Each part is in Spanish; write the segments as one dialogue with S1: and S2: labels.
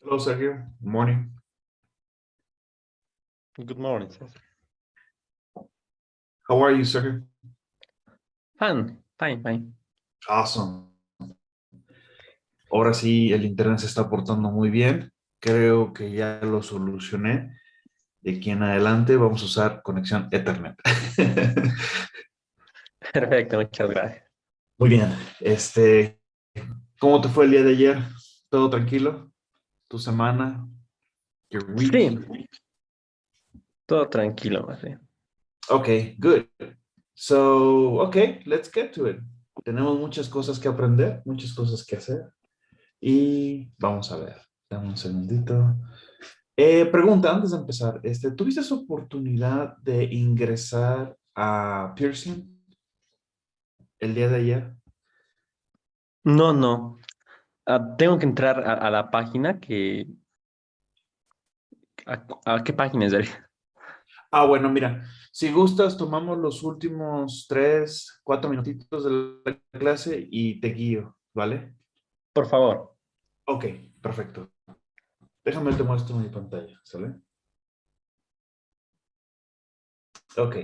S1: Hello, Sergio. Good morning.
S2: Good morning, Cesar.
S1: How are you, Sergio?
S2: Fine.
S1: Awesome. Ahora sí, el internet se está portando muy bien. Creo que ya lo solucioné. De aquí en adelante vamos a usar conexión Ethernet.
S2: Perfecto, muchas gracias.
S1: Muy bien. ¿Cómo te fue el día de ayer? ¿Todo tranquilo? ¿Tu semana? Your week?
S2: Sí, todo tranquilo, más bien.
S1: Okay, good. So, okay, let's get to it. Tenemos muchas cosas que aprender, muchas cosas que hacer. Y vamos a ver. Dame un segundito. Pregunta, antes de empezar, ¿tuviste esa oportunidad de ingresar a Pearson el día de ayer?
S2: No. Tengo que entrar a la página que... ¿A qué página es?
S1: Bueno, mira, si gustas, tomamos los últimos 3, 4 minutitos de la clase y te guío, ¿vale?
S2: Por favor.
S1: Ok, perfecto. Déjame te muestro mi pantalla, ¿sale? Ok,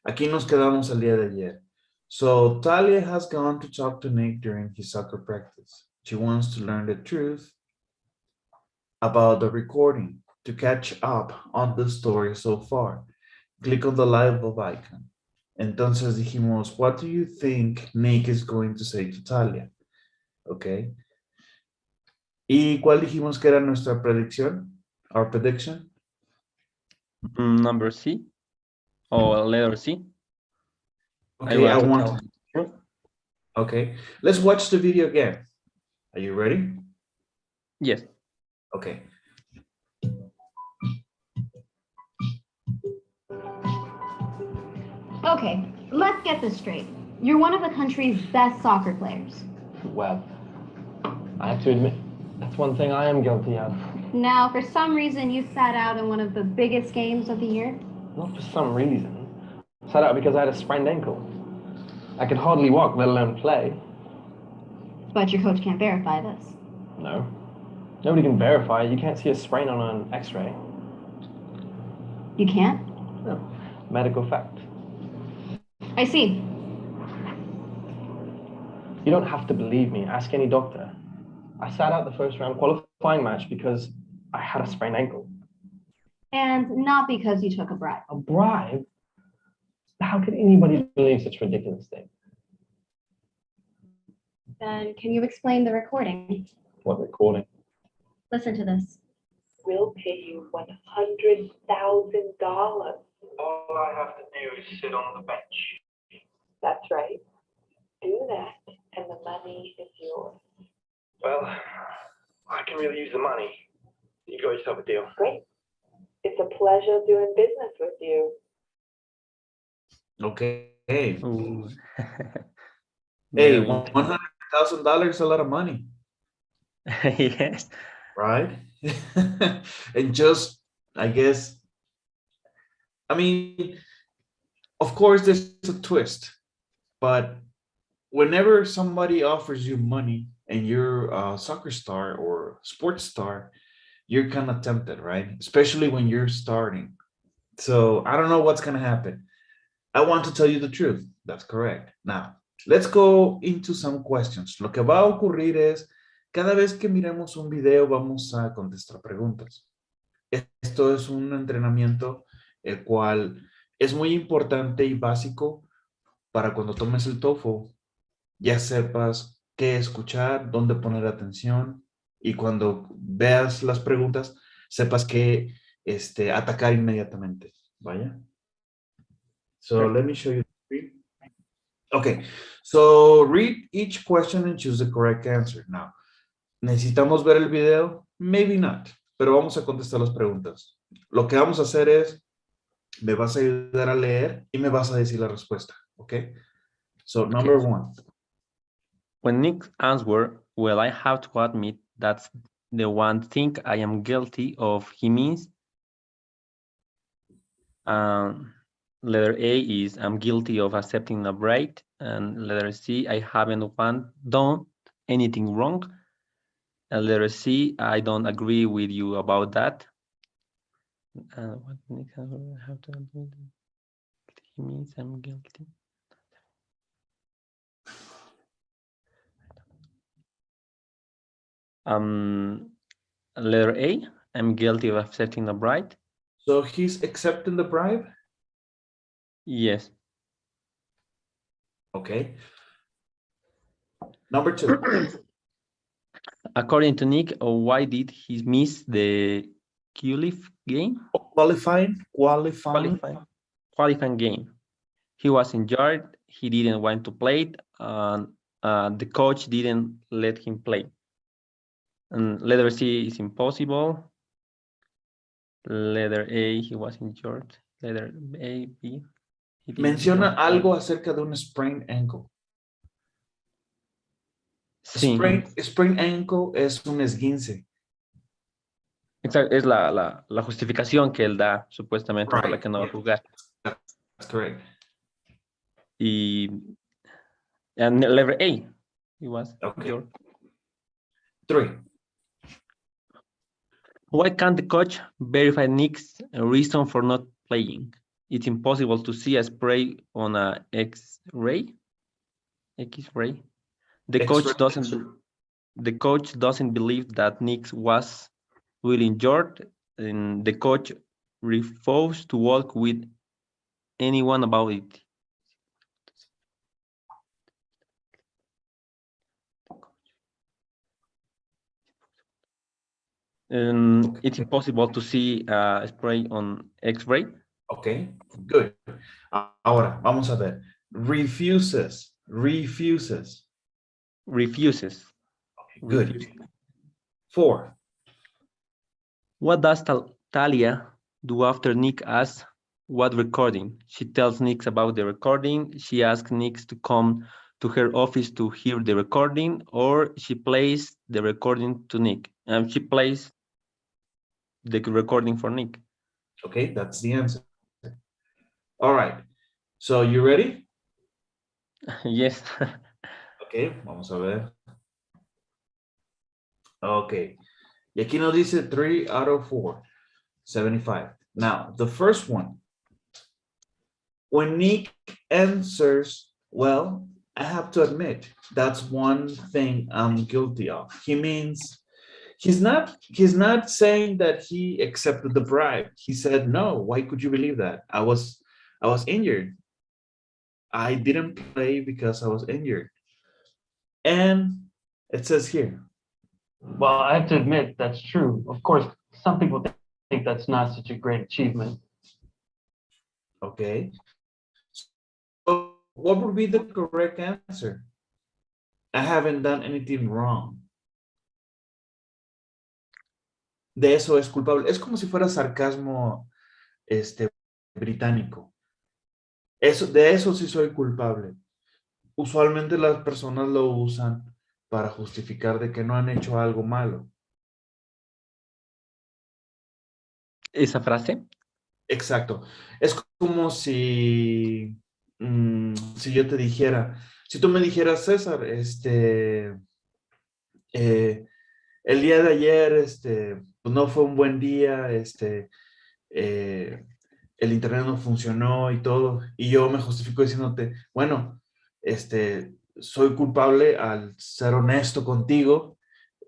S1: aquí nos quedamos el día de ayer. So, Talia has gone to talk to Nick during his soccer practice. She wants to learn the truth about the recording to catch up on the story so far. Click on the live icon. Entonces dijimos, what do you think Nick is going to say to Talia? Ok. ¿Y cuál dijimos que era nuestra predicción? Our prediction?
S2: Number C or letter C.
S1: Okay, I
S2: want to
S1: want.
S2: tell you.
S1: Okay, let's watch the video again. Are you ready?
S2: Yes.
S1: Okay.
S3: Okay, let's get this straight. You're one of the country's best soccer players.
S4: Well, I have to admit, that's one thing I am guilty of.
S3: Now, for some reason, you sat out in one of the biggest games of the year.
S4: Not for some reason. I sat out because I had a sprained ankle. I could hardly walk, let alone play.
S3: But your coach can't verify this.
S4: No. Nobody can verify it. You can't see a sprain on an x-ray.
S3: You can't?
S4: No. Medical fact.
S3: I see.
S4: You don't have to believe me. Ask any doctor. I sat out the first round qualifying match because I had a sprained ankle.
S3: And not because you took a bribe.
S4: A bribe? How could anybody believe such ridiculous thing?
S3: Then can you explain the recording?
S4: What recording?
S3: Listen to this.
S5: We'll pay you $100,000.
S4: All I have to do is sit on the bench.
S5: That's right. Do that, and the money is yours.
S4: Well, I can really use the money. You got yourself a deal.
S5: Great. It's a pleasure doing business with you.
S1: Okay.
S2: Ooh.
S1: Hey,
S2: Very
S1: $100,000 is a lot of money,
S2: yes.
S1: right? And just, I guess, I mean, of course, there's a twist, but whenever somebody offers you money and you're a soccer star or sports star, you're kind of tempted, right? Especially when you're starting. So I don't know what's going to happen. I want to tell you the truth. That's correct. Now, let's go into some questions. Lo que va a ocurrir es, cada vez que miremos un video, vamos a contestar preguntas. Esto es un entrenamiento el cual es muy importante y básico para cuando tomes el TOEFL, ya sepas qué escuchar, dónde poner atención y cuando veas las preguntas, sepas qué atacar inmediatamente. Vaya. So let me show you the screen. Okay, so read each question and choose the correct answer. Now, ¿necesitamos ver el video? Maybe not, pero vamos a contestar las preguntas. Lo que vamos a hacer es, me vas a ayudar a leer y me vas a decir la respuesta, ¿ok? So, number one.
S2: When Nick answered, well, I have to admit that's the one thing I am guilty of. He means letter A is I'm guilty of accepting a bribe, and letter C, I haven't done anything wrong. Letter C, I don't agree with you about that. What Nick have to admit? He means I'm guilty. Letter A, I'm guilty of accepting a bribe.
S1: So he's accepting the bribe?
S2: Yes.
S1: Okay. Number 2.
S2: According to Nick, why did he miss the Q-Leaf game?
S1: Qualifying.
S2: Qualifying game. He was injured. He didn't want to play it, and the coach didn't let him play. And letter C is impossible. Letter A, he was injured. Letter A, B.
S1: Menciona algo acerca de un sprained ankle.
S2: Sí.
S1: Sprained ankle es un esguince.
S2: Exacto, es la justificación que él da supuestamente por la que no va a jugar.
S1: That's correct.
S2: And letter A, he was injured.
S1: 3.
S2: Why can't the coach verify Nick's reason for not playing? It's impossible to see a spray on a X-ray. X-ray. The coach doesn't believe that Nick was really injured, and the coach refused to work with anyone about it. It's impossible to see a spray on X-ray.
S1: Okay, good. Ahora, vamos a ver. Refuses.
S2: Refuses.
S1: Okay, good.
S2: Refuses.
S1: 4.
S2: What does Talia do after Nick asks what recording? She tells Nick about the recording. She asks Nick to come to her office to hear the recording, or she plays the recording to Nick. And she plays the recording for Nick.
S1: Okay, that's the answer. All right. So you ready?
S2: Yes.
S1: Okay, vamos a ver. Okay. Y aquí nos dice 3 out of 4. 75. Now, the first one. When Nick answers, well, I have to admit, that's one thing I'm guilty of. He means he's not saying that he accepted the bribe. He said, no, why could you believe that? I was injured. I didn't play because I was injured. And it says here.
S4: Well, I have to admit that's true. Of course, some people think that's not such a great achievement.
S1: Okay. So what would be the correct answer? I haven't done anything wrong. De eso es culpable. Es como si fuera sarcasmo británico. De eso sí soy culpable. Usualmente las personas lo usan para justificar de que no han hecho algo malo.
S2: ¿Esa frase?
S1: Exacto. Es como si yo te dijera, si tú me dijeras, César, el día de ayer, pues no fue un buen día, el internet no funcionó y todo, y yo me justifico diciéndote, bueno, soy culpable al ser honesto contigo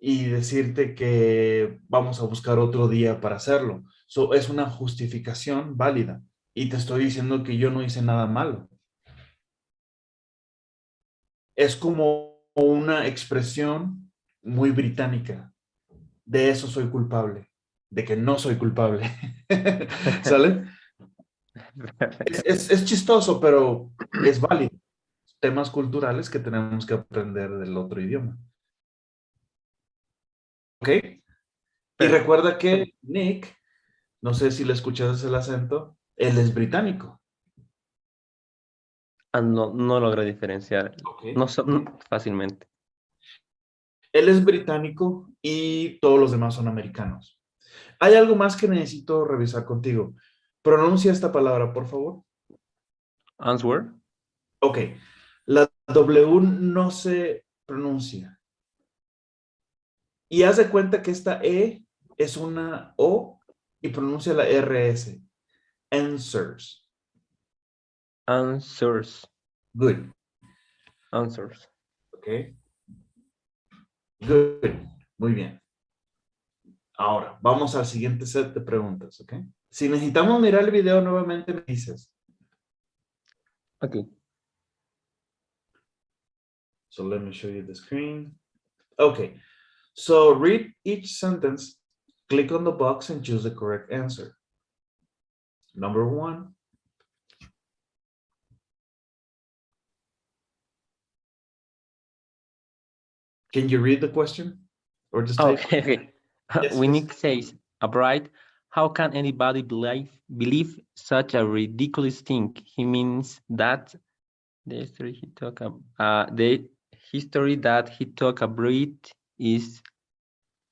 S1: y decirte que vamos a buscar otro día para hacerlo. Es una justificación válida y te estoy diciendo que yo no hice nada malo. Es como una expresión muy británica. De eso soy culpable, de que no soy culpable. ¿Sale? Es chistoso, pero es válido. Temas culturales que tenemos que aprender del otro idioma. ¿Ok? Y recuerda que Nick, no sé si le escuchas el acento, él es británico.
S2: No logro diferenciar.
S1: Okay.
S2: No fácilmente.
S1: Él es británico y todos los demás son americanos. Hay algo más que necesito revisar contigo. Pronuncia esta palabra, por favor.
S2: Answer.
S1: Ok. La W no se pronuncia. Y haz de cuenta que esta E es una O y pronuncia la RS. Answers.
S2: Answers.
S1: Good.
S2: Answers.
S1: Ok. Good. Muy bien. Ahora, vamos al siguiente set de preguntas, ¿ok? Si necesitamos mirar el video nuevamente, me dices.
S2: Okay.
S1: So let me show you the screen. Okay. So read each sentence, click on the box and choose the correct answer. Number 1. Can you read the question? Or the statement?
S2: Okay. Okay.
S1: Yes,
S2: When
S1: yes.
S2: Nick says, a bride, how can anybody believe such a ridiculous thing? He means that the history he took a bride is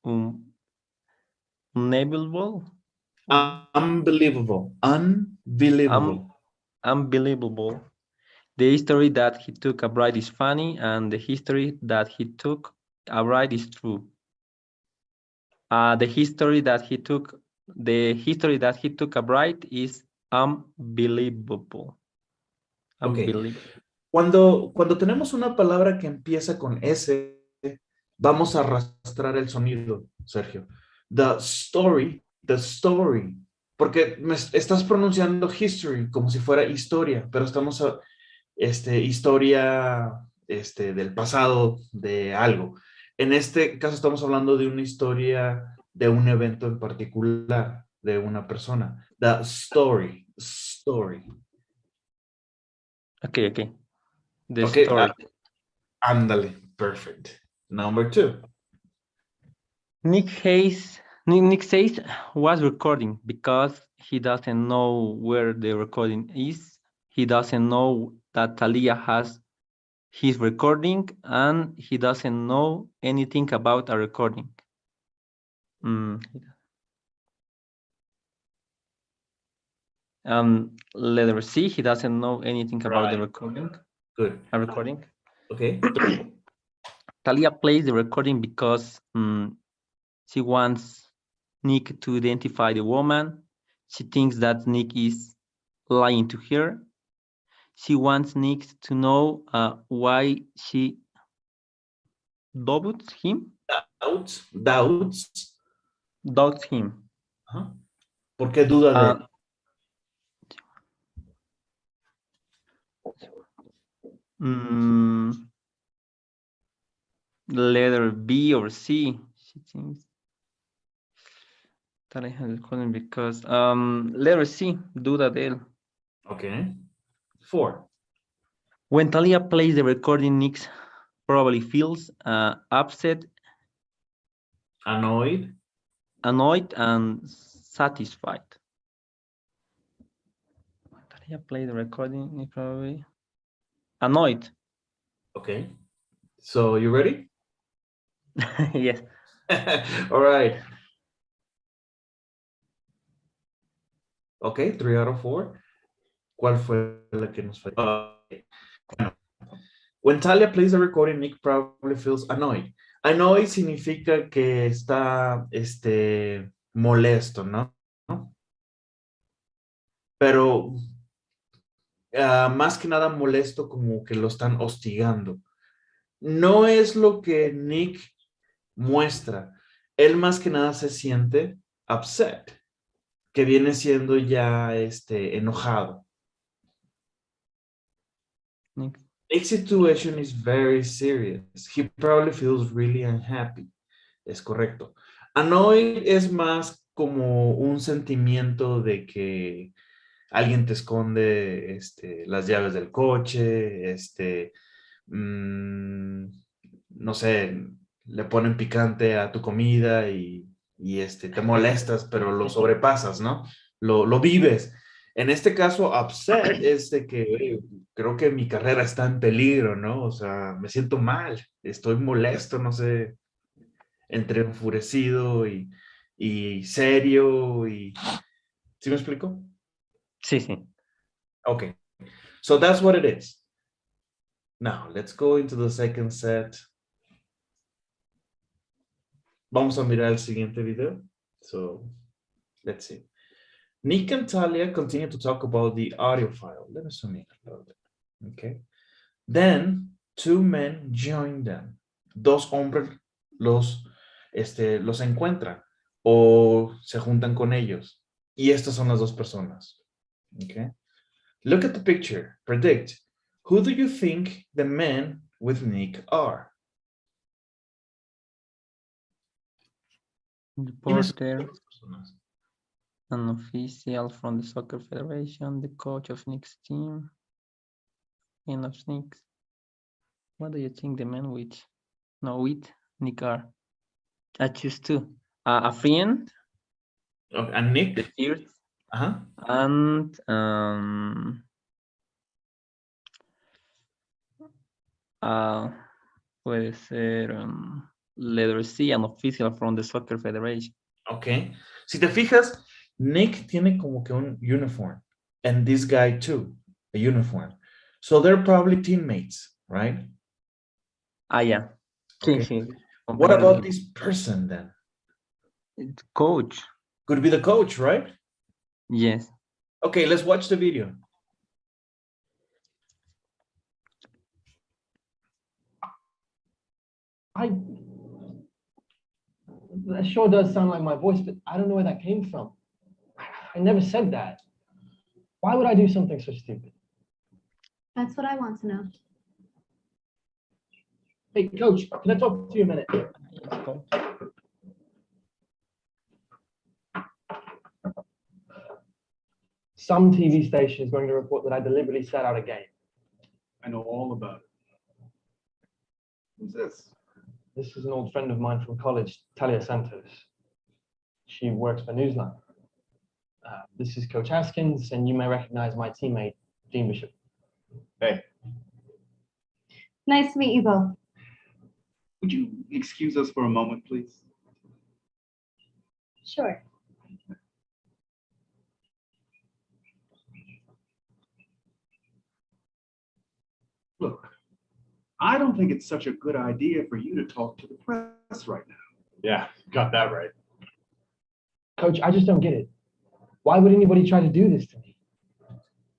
S2: unbelievable.
S1: Unbelievable. Unbelievable.
S2: Unbelievable. The history that he took a bride is funny, and the history that he took a bride is true. The history that he took a bride is unbelievable.
S1: Okay.
S2: Unbelievable.
S1: Cuando tenemos una palabra que empieza con S, vamos a arrastrar el sonido, Sergio. The story, porque estás pronunciando history como si fuera historia, pero estamos historia del pasado de algo. En este caso estamos hablando de una historia de un evento en particular, de una persona. The story.
S2: Okay, okay. The
S1: Okay,
S2: story.
S1: ándale, perfect. Number 2.
S2: Nick says was recording because he doesn't know where the recording is. He doesn't know that Talia has his recording, and he doesn't know anything about a recording. Letter C, he doesn't know anything about the recording.
S1: Good.
S2: A recording.
S1: Okay.
S2: Talia plays the recording because she wants Nick to identify the woman. She thinks that Nick is lying to her. She wants Nick to know why she doubts him.
S1: Doubts.
S2: Doubts him.
S1: ¿Por qué duda de él?
S2: Letter B or C. She thinks that I have recording because letter C, duda de él.
S1: Okay. 4.
S2: When Talia plays the recording, Nick probably feels upset,
S1: Annoyed,
S2: and satisfied. When Talia plays the recording, Nick probably annoyed.
S1: Okay. So you ready?
S2: Yes.
S1: All right. Okay, 3 out of 4. ¿Cuál fue la que nos falló? When Talia plays the recording, Nick probably feels annoyed. Annoyed significa que está molesto, ¿no? Pero más que nada molesto, como que lo están hostigando. No es lo que Nick muestra. Él más que nada se siente upset, que viene siendo ya enojado. Nick's situation is very serious. He probably feels really unhappy. Es correcto. Annoyed es más como un sentimiento de que alguien te esconde las llaves del coche, no sé, le ponen picante a tu comida y te molestas, pero lo sobrepasas, ¿no? Lo vives. En este caso, upset es de que oye, creo que mi carrera está en peligro, ¿no? O sea, me siento mal, estoy molesto, no sé, entre enfurecido y serio y... ¿Sí me explico?
S2: Sí, sí.
S1: Okay, so that's what it is. Now, let's go into the second set. Vamos a mirar el siguiente video. So, let's see. Nick and Talia continue to talk about the audio file. Let me zoom in a little bit. Okay. Then, two men join them. Dos hombres los encuentran o se juntan con ellos. Y estas son las dos personas. Okay. Look at the picture. Predict. Who do you think the men with Nick are?
S2: Reporter, an official from the soccer federation, the coach of Nick's team, and of Nick's. What do you think the men with Nick are? I choose two. A friend,
S1: Okay, and Nick?
S2: the first,
S1: Uh-huh.
S2: and puede ser letter C, an official from the soccer federation.
S1: Okay. Si te fijas, Nick tiene como que un uniform, and this guy too, a uniform. So they're probably teammates, right?
S2: Ah, yeah.
S1: Okay.
S2: Sí, sí.
S1: What about this person then?
S2: It's coach.
S1: Could be the coach, right?
S2: Yes.
S1: Okay, let's watch the video.
S4: That sure does sound like my voice, but I don't know where that came from. I never said that. Why would I do something so stupid?
S3: That's what I want to know.
S4: Hey, coach, can I talk to you a minute?
S2: Yes, coach.
S4: Some TV station is going to report that I deliberately sat out a game.
S6: I know all about it. Who's this?
S4: This is an old friend of mine from college, Talia Santos. She works for Newsline. This is Coach Haskins, and you may recognize my teammate, Dean Bishop.
S6: Hey,
S3: Nice to meet you both.
S6: would you excuse us for a moment, please?
S3: Sure.
S6: Look, I don't think it's such a good idea for you to talk to the press right now.
S7: Yeah, got that right.
S4: Coach, I just don't get it. Why would anybody try to do this to me?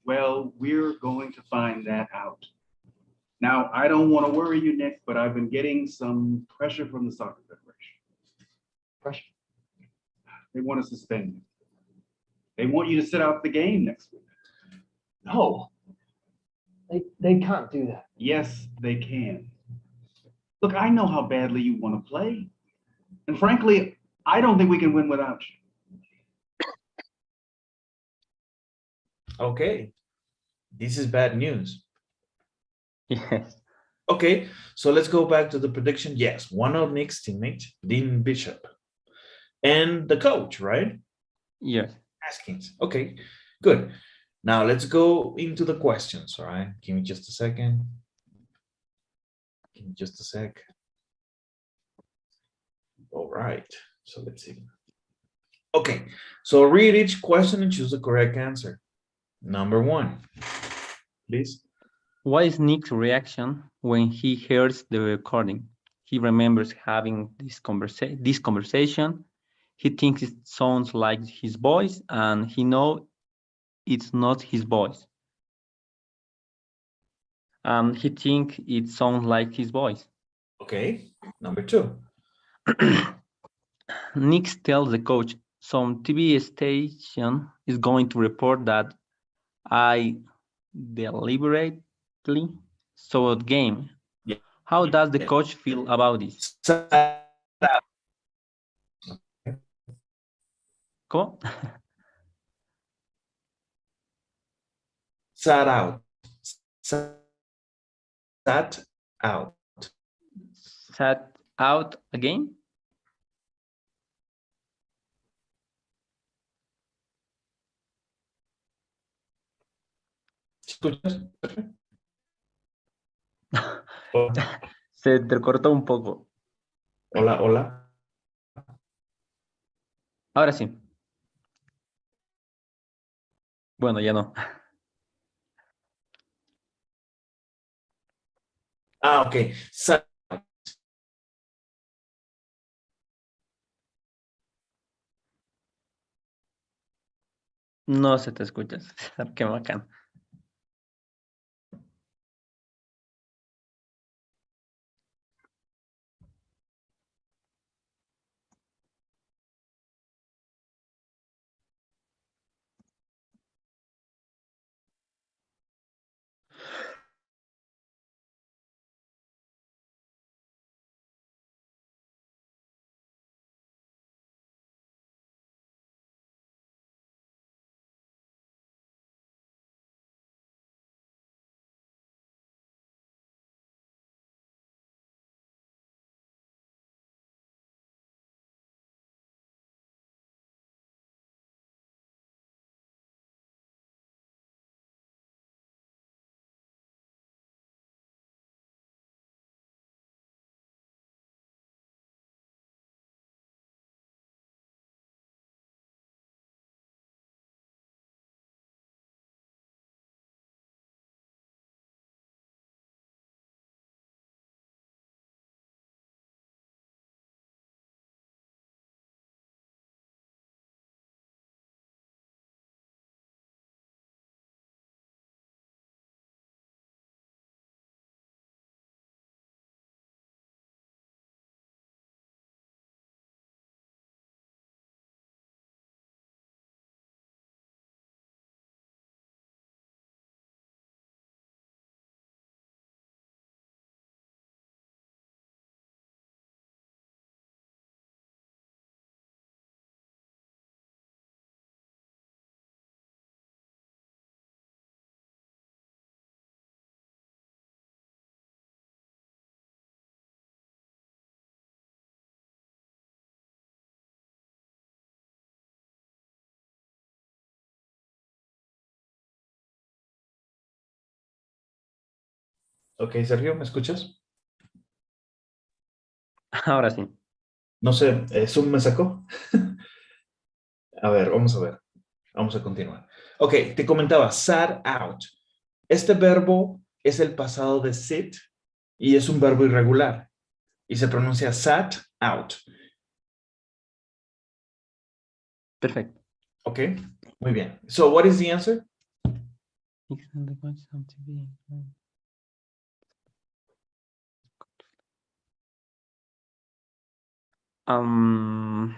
S6: Well, we're going to find that out. Now, I don't want to worry you, Nick, but I've been getting some pressure from the Soccer Federation.
S4: Pressure.
S6: They want to suspend you. They want you to sit out the game next week.
S4: No, they can't do that.
S6: Yes, they can. Look, I know how badly you want to play. And frankly, I don't think we can win without you.
S1: Okay. This is bad news.
S2: Yes.
S1: Okay, so let's go back to the prediction. Yes, one of Nick's teammates, Dean Bishop, and the coach, right?
S2: Yes.
S1: Haskins. Okay, good. Now let's go into the questions, all right? Give me just a second. Give me just a sec. All right, so let's see. Okay, so read each question and choose the correct answer. Number one, please.
S2: What is Nick's reaction when he hears the recording? He remembers having this conversation. He thinks it sounds like his voice, and he knows it's not his voice. He thinks it sounds like his voice.
S1: Okay, number two.
S2: Nick tells the coach, some TV station is going to report that I deliberately saw the game.
S1: Yeah.
S2: How does the coach feel about this? ¿Cómo?
S1: Sat out. Sat out.
S2: Sat out again?
S1: ¿Escuchas?
S2: Se te cortó un poco.
S1: Hola, hola.
S2: Ahora sí. Bueno, ya no.
S1: Ah, okay. Sat out.
S2: No se te escucha. Qué bacán.
S1: Ok, Sergio, ¿me escuchas?
S2: Ahora sí.
S1: No sé, Zoom me sacó. A ver, vamos a ver. Vamos a continuar. Ok, te comentaba, sat out. Este verbo es el pasado de sit y es un verbo irregular y se pronuncia sat out.
S2: Perfecto.
S1: Ok, muy bien. So, what is the answer?
S2: Um,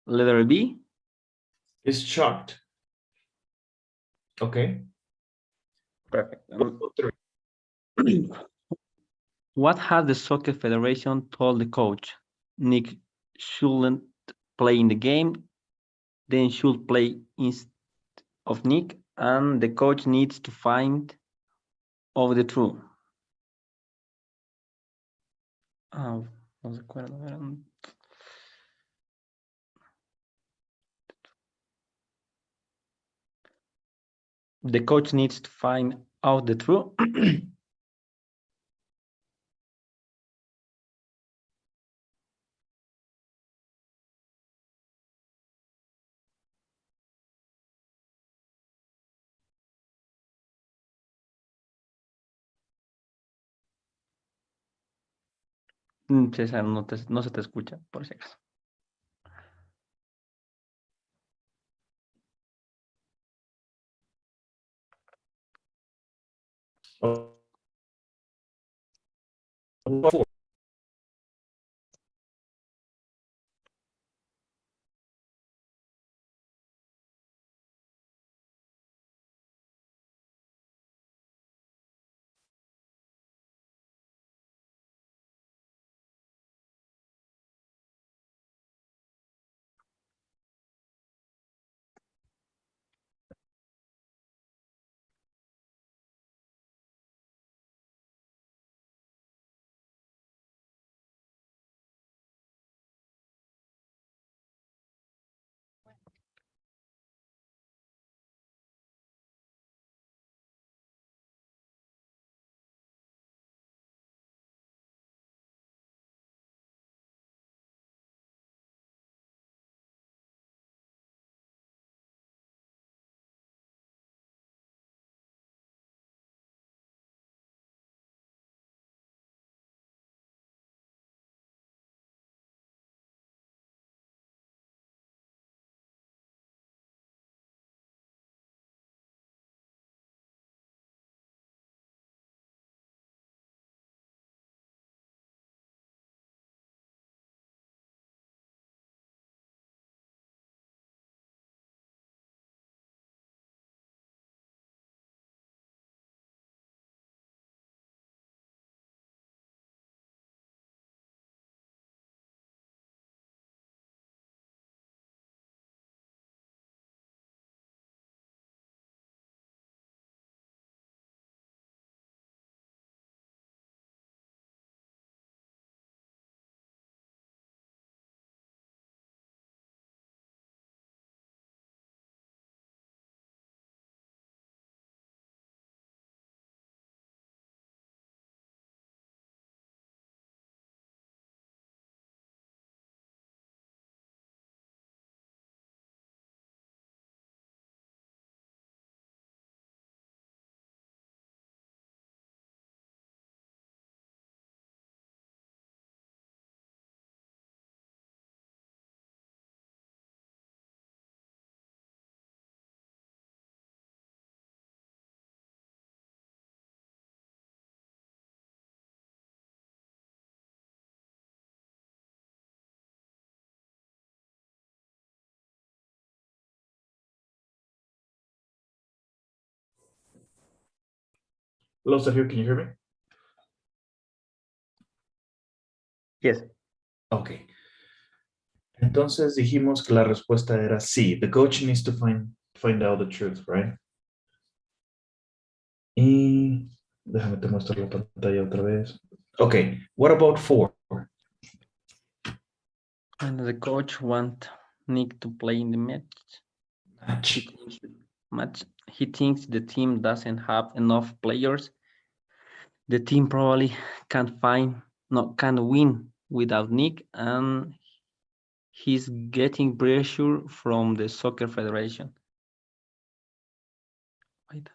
S2: letter B.
S1: Is shocked. Ok.
S2: Perfect.
S1: Three.
S2: What has the soccer federation told the coach? Nick shouldn't play in the game, then should play instead of Nick, and the coach needs to find out the truth. Ah, no recuerdo. The coach needs to find out the truth. César, no se te escucha, por si acaso.
S1: Oh, Hello, Sergio, can you hear me?
S2: Yes.
S1: Okay. Entonces dijimos que la respuesta era sí. The coach needs to find out the truth, right? Y déjame te muestro la pantalla otra vez. Okay, what about 4?
S2: And the coach want Nick to play in the
S1: Match.
S2: match. He thinks the team doesn't have enough players. The team probably can't win without Nick, and he's getting pressure from the soccer federation. Wait,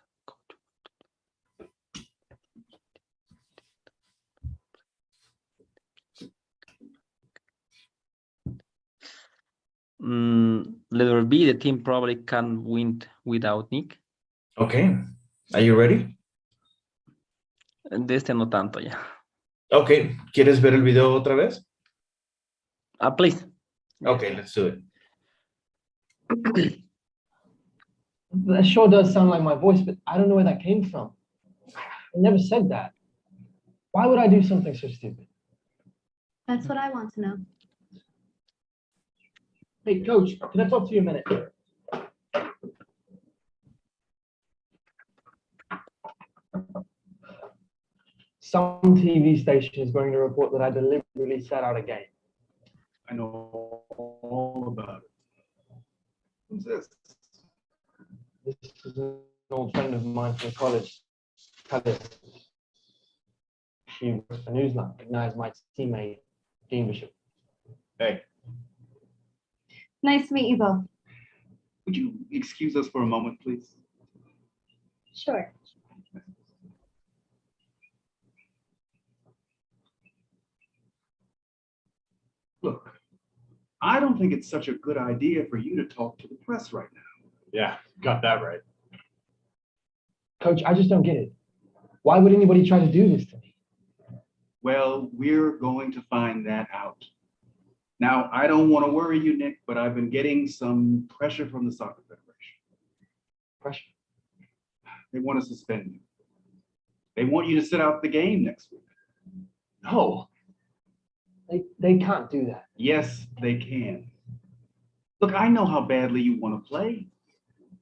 S2: letter B, the team probably can't win without Nick.
S1: Okay, are you ready?
S2: De este no tanto ya.
S1: Okay, ¿quieres ver el video otra vez?
S2: Please.
S1: Okay, let's do it.
S4: That sure does sound like my voice, but I don't know where that came from. I never said that. Why would I do something so stupid?
S3: That's what I want to know.
S4: Hey, coach, can I talk to you a minute? Some TV station is going to report that I deliberately sat out a game.
S6: I know all about it. Who's this?
S4: This is an old friend of mine from college, Talia. She works for Newsline, recognized my teammate, Dean Bishop.
S6: Hey,
S3: Nice to meet you both.
S6: would you excuse us for a moment, please?
S3: Sure.
S6: Look, I don't think it's such a good idea for you to talk to the press right now.
S7: Yeah, got that right.
S4: Coach, I just don't get it. Why would anybody try to do this to me?
S6: Well, we're going to find that out. Now, I don't want to worry you, Nick, but I've been getting some pressure from the Soccer Federation.
S4: Pressure.
S6: They want to suspend you. They want you to sit out the game next week.
S4: No. They can't do that.
S6: Yes, they can. Look, I know how badly you want to play.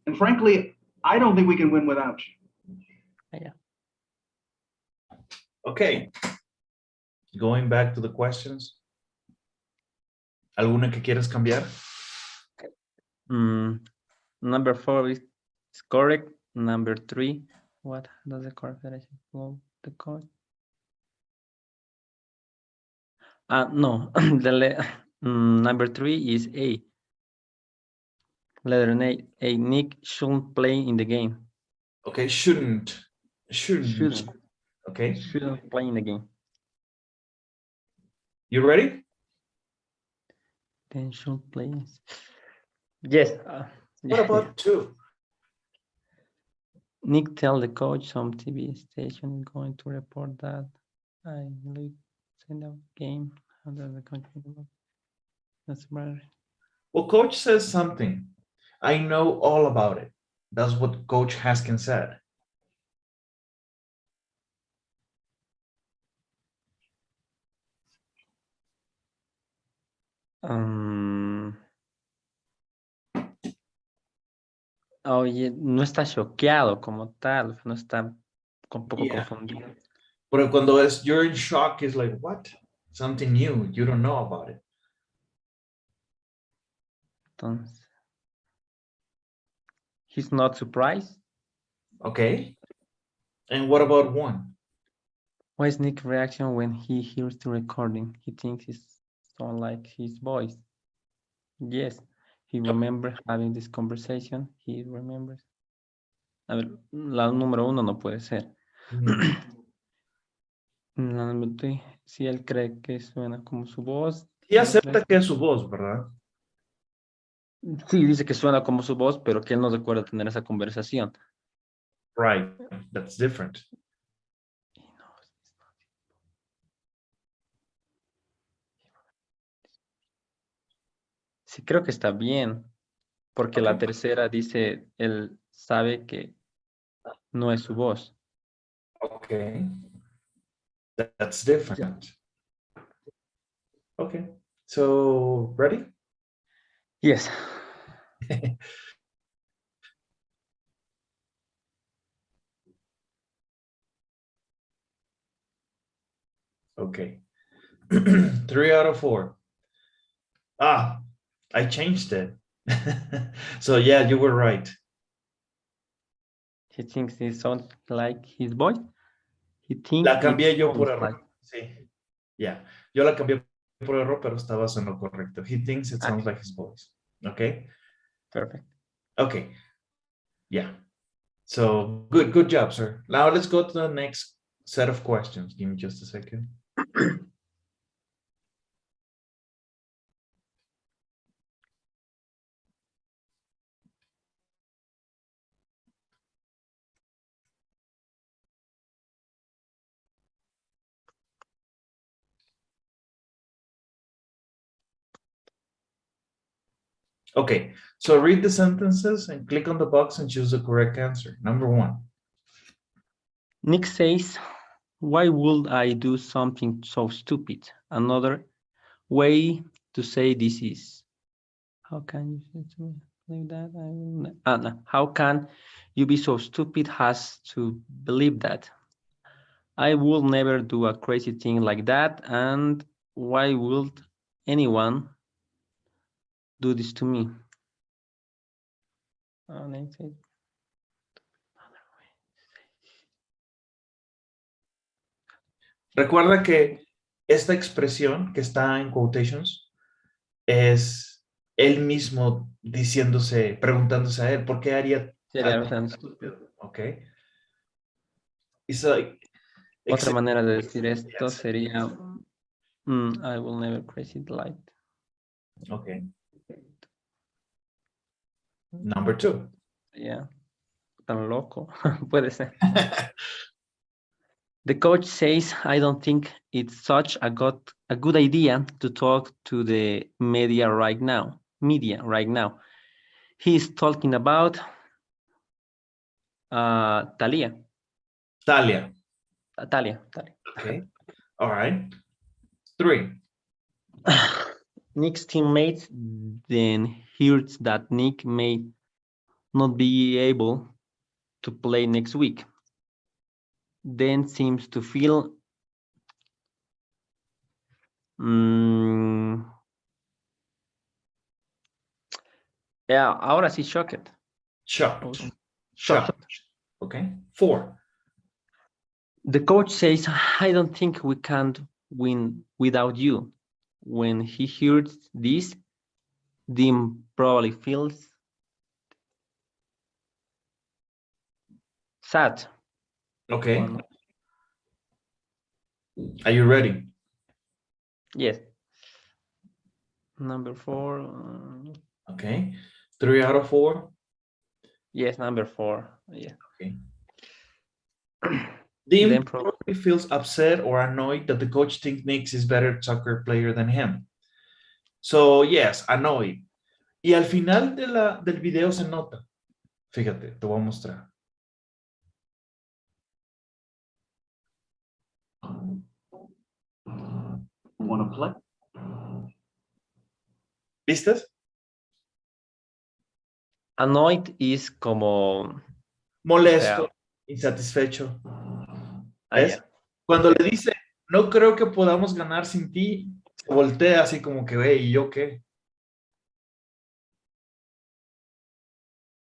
S6: And frankly, I don't think we can win without you.
S2: Yeah.
S1: Okay. Going back to the questions. ¿Alguna que quieras cambiar?
S2: Number 4 is correct. Number 3, what does the corporation call the code? No, number 3 is A. Letter A, Nick shouldn't play in the game.
S1: Okay, shouldn't. Okay,
S2: Shouldn't play in the game.
S1: you ready?
S2: Then should play. Yes.
S1: What about 2?
S2: Nick tell the coach some TV station is going to report that I send out game. How does the coach that's right.
S1: Well, coach says something. I know all about it. That's what Coach Haskins said.
S2: Oye, no está choqueado como tal, no está un poco
S1: Yeah.
S2: confundido.
S1: Pero cuando es you're in shock, is like, what? Something new. You don't know about it.
S2: Entonces, he's not surprised.
S1: Okay. And what about 1?
S2: What is Nick's reaction when he hears the recording? He thinks it's sound like his voice. Yes, he remembers having this conversation. He remembers. A ver, la número 1 no puede ser. La número 3, si él cree que suena como su voz.
S1: Y acepta que es su voz, ¿verdad?
S2: Sí, dice que suena como su voz, pero que él no recuerda tener esa conversación.
S1: Right, that's different.
S2: Sí, creo que está bien, porque la tercera dice, él sabe que no es su voz.
S1: Ok. Okay. That's different. Okay. So, ready?
S2: Yes.
S1: Okay. 3 out of 4. Ah, I changed it. So yeah, you were right.
S2: He thinks it sounds like his voice. He thinks
S1: La cambié
S2: it
S1: yo por
S2: sounds
S1: error.
S2: like.
S1: Sí. Yeah. Yo la cambié por error, pero estabas en lo correcto. He thinks it sounds like his voice. Okay.
S2: Perfect.
S1: Okay. Yeah. So good job, sir. Now let's go to the next set of questions. Give me just a second. Okay, so read the sentences and click on the box and choose the correct answer. Number 1.
S2: Nick says, why would I do something so stupid? Another way to say this is, how can you say to me like that? No. How can you be so stupid as to believe that? I will never do a crazy thing like that. And why would anyone do this to me?
S1: Recuerda que esta expresión que está en quotations es él mismo diciéndose, preguntándose a él, ¿por qué haría
S2: Sería
S1: algo
S2: tan
S1: estúpido? Ok. It's like,
S2: Otra manera de decir
S1: Yes.
S2: esto sería, I will never crazy like.
S1: Okay. Number 2.
S2: Yeah, tan loco, puede ser. The coach says, I don't think it's such a good idea to talk to the media right now. He's talking about Talia.
S1: Talia.
S2: Talia.
S1: Okay. All right. 3.
S2: Nick's teammates then hears that Nick may not be able to play next week. Then seems to feel yeah, ahora sí shocked.
S1: Shocked. Okay. 4.
S2: The coach says, I don't think we can win without you. When he hears this, Dim probably feels sad.
S1: Okay. Are you ready?
S2: Yes. Number 4.
S1: Okay. 3 out of 4.
S2: Yes, number 4. Yeah.
S1: Okay. Dim
S2: Then
S1: probably feels upset or annoyed that the coach thinks Nick is better soccer player than him. So, yes, annoyed. Y al final del video se nota. Fíjate, te voy a mostrar.
S6: Wanna play?
S1: ¿Vistes?
S2: annoyed is como
S1: Molesto, insatisfecho. ¿Ves?
S2: yeah.
S1: Cuando le dice, no creo que podamos ganar sin ti, se voltea así como que, ve, ¿y yo qué?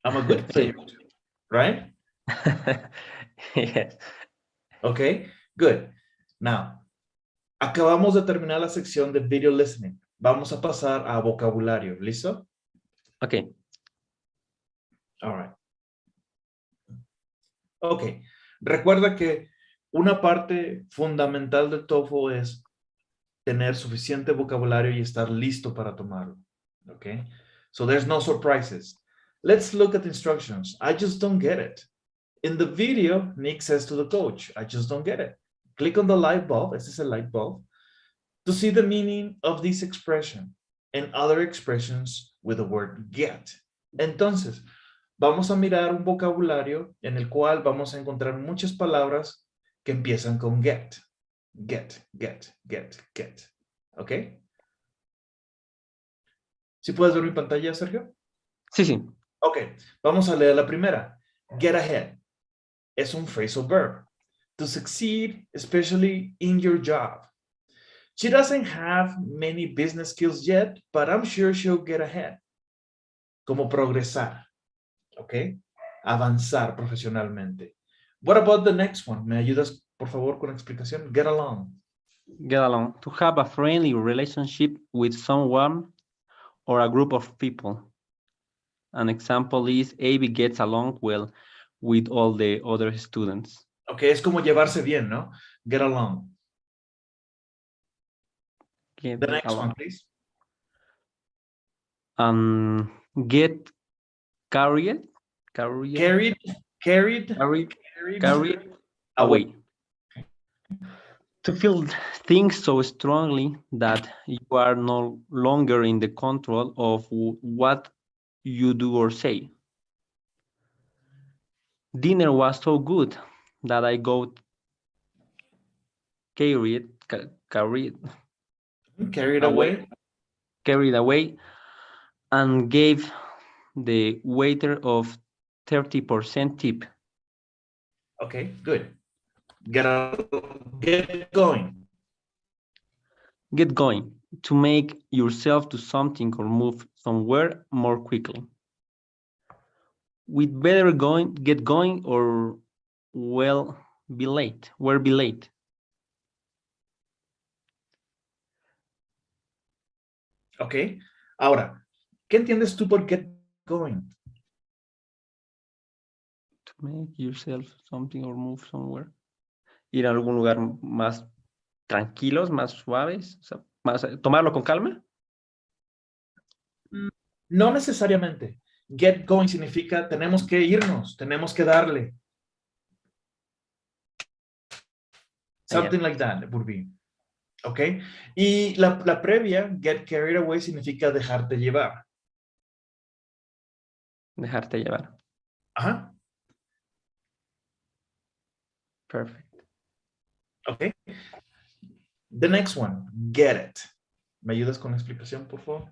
S1: I'm a good player, right?
S2: Yes.
S1: Okay, good. Now, acabamos de terminar la sección de video listening. Vamos a pasar a vocabulario. ¿Listo?
S2: Okay.
S1: All right. Ok. Recuerda que una parte fundamental del TOEFL es tener suficiente vocabulario y estar listo para tomarlo. Okay? So there's no surprises. Let's look at the instructions. I just don't get it. In the video, Nick says to the coach, I just don't get it. Click on the light bulb, this is a light bulb, to see the meaning of this expression and other expressions with the word get. Entonces, vamos a mirar un vocabulario en el cual vamos a encontrar muchas palabras que empiezan con get. Get. ¿Ok? ¿Sí puedes ver mi pantalla, Sergio?
S2: Sí, sí.
S1: Ok, vamos a leer la primera. Get ahead. Es un phrasal verb. To succeed, especially in your job. She doesn't have many business skills yet, but I'm sure she'll get ahead. Como progresar. ¿Ok? Avanzar profesionalmente. What about the next one? ¿Me ayudas, por favor, con la explicación? Get along.
S2: Get along. To have a friendly relationship with someone or a group of people. An example is Abby gets along well with all the other students.
S1: Ok, es como llevarse bien, ¿no? Get along.
S2: Get
S1: The next
S2: along.
S1: one, please.
S2: Get carried away. To feel things so strongly that you are no longer in the control of what you do or say. Dinner was so good that I got carried away and gave the waiter of 30% tip.
S1: Okay, good. Get going.
S2: Get going. To make yourself do something or move somewhere more quickly. We'd better get going or we'll be late.
S1: Ok. Ahora, ¿qué entiendes tú por get going?
S2: To make yourself something or move somewhere. Ir a algún lugar más tranquilos, más suaves, o sea, tomarlo con calma.
S1: No necesariamente. Get going significa tenemos que irnos, tenemos que darle. Something like that it would be. ¿Ok? Y la previa, get carried away, significa dejarte llevar.
S2: Dejarte llevar.
S1: Ajá.
S2: Perfect.
S1: ¿Ok? The next one, get it. ¿Me ayudas con la explicación, por favor?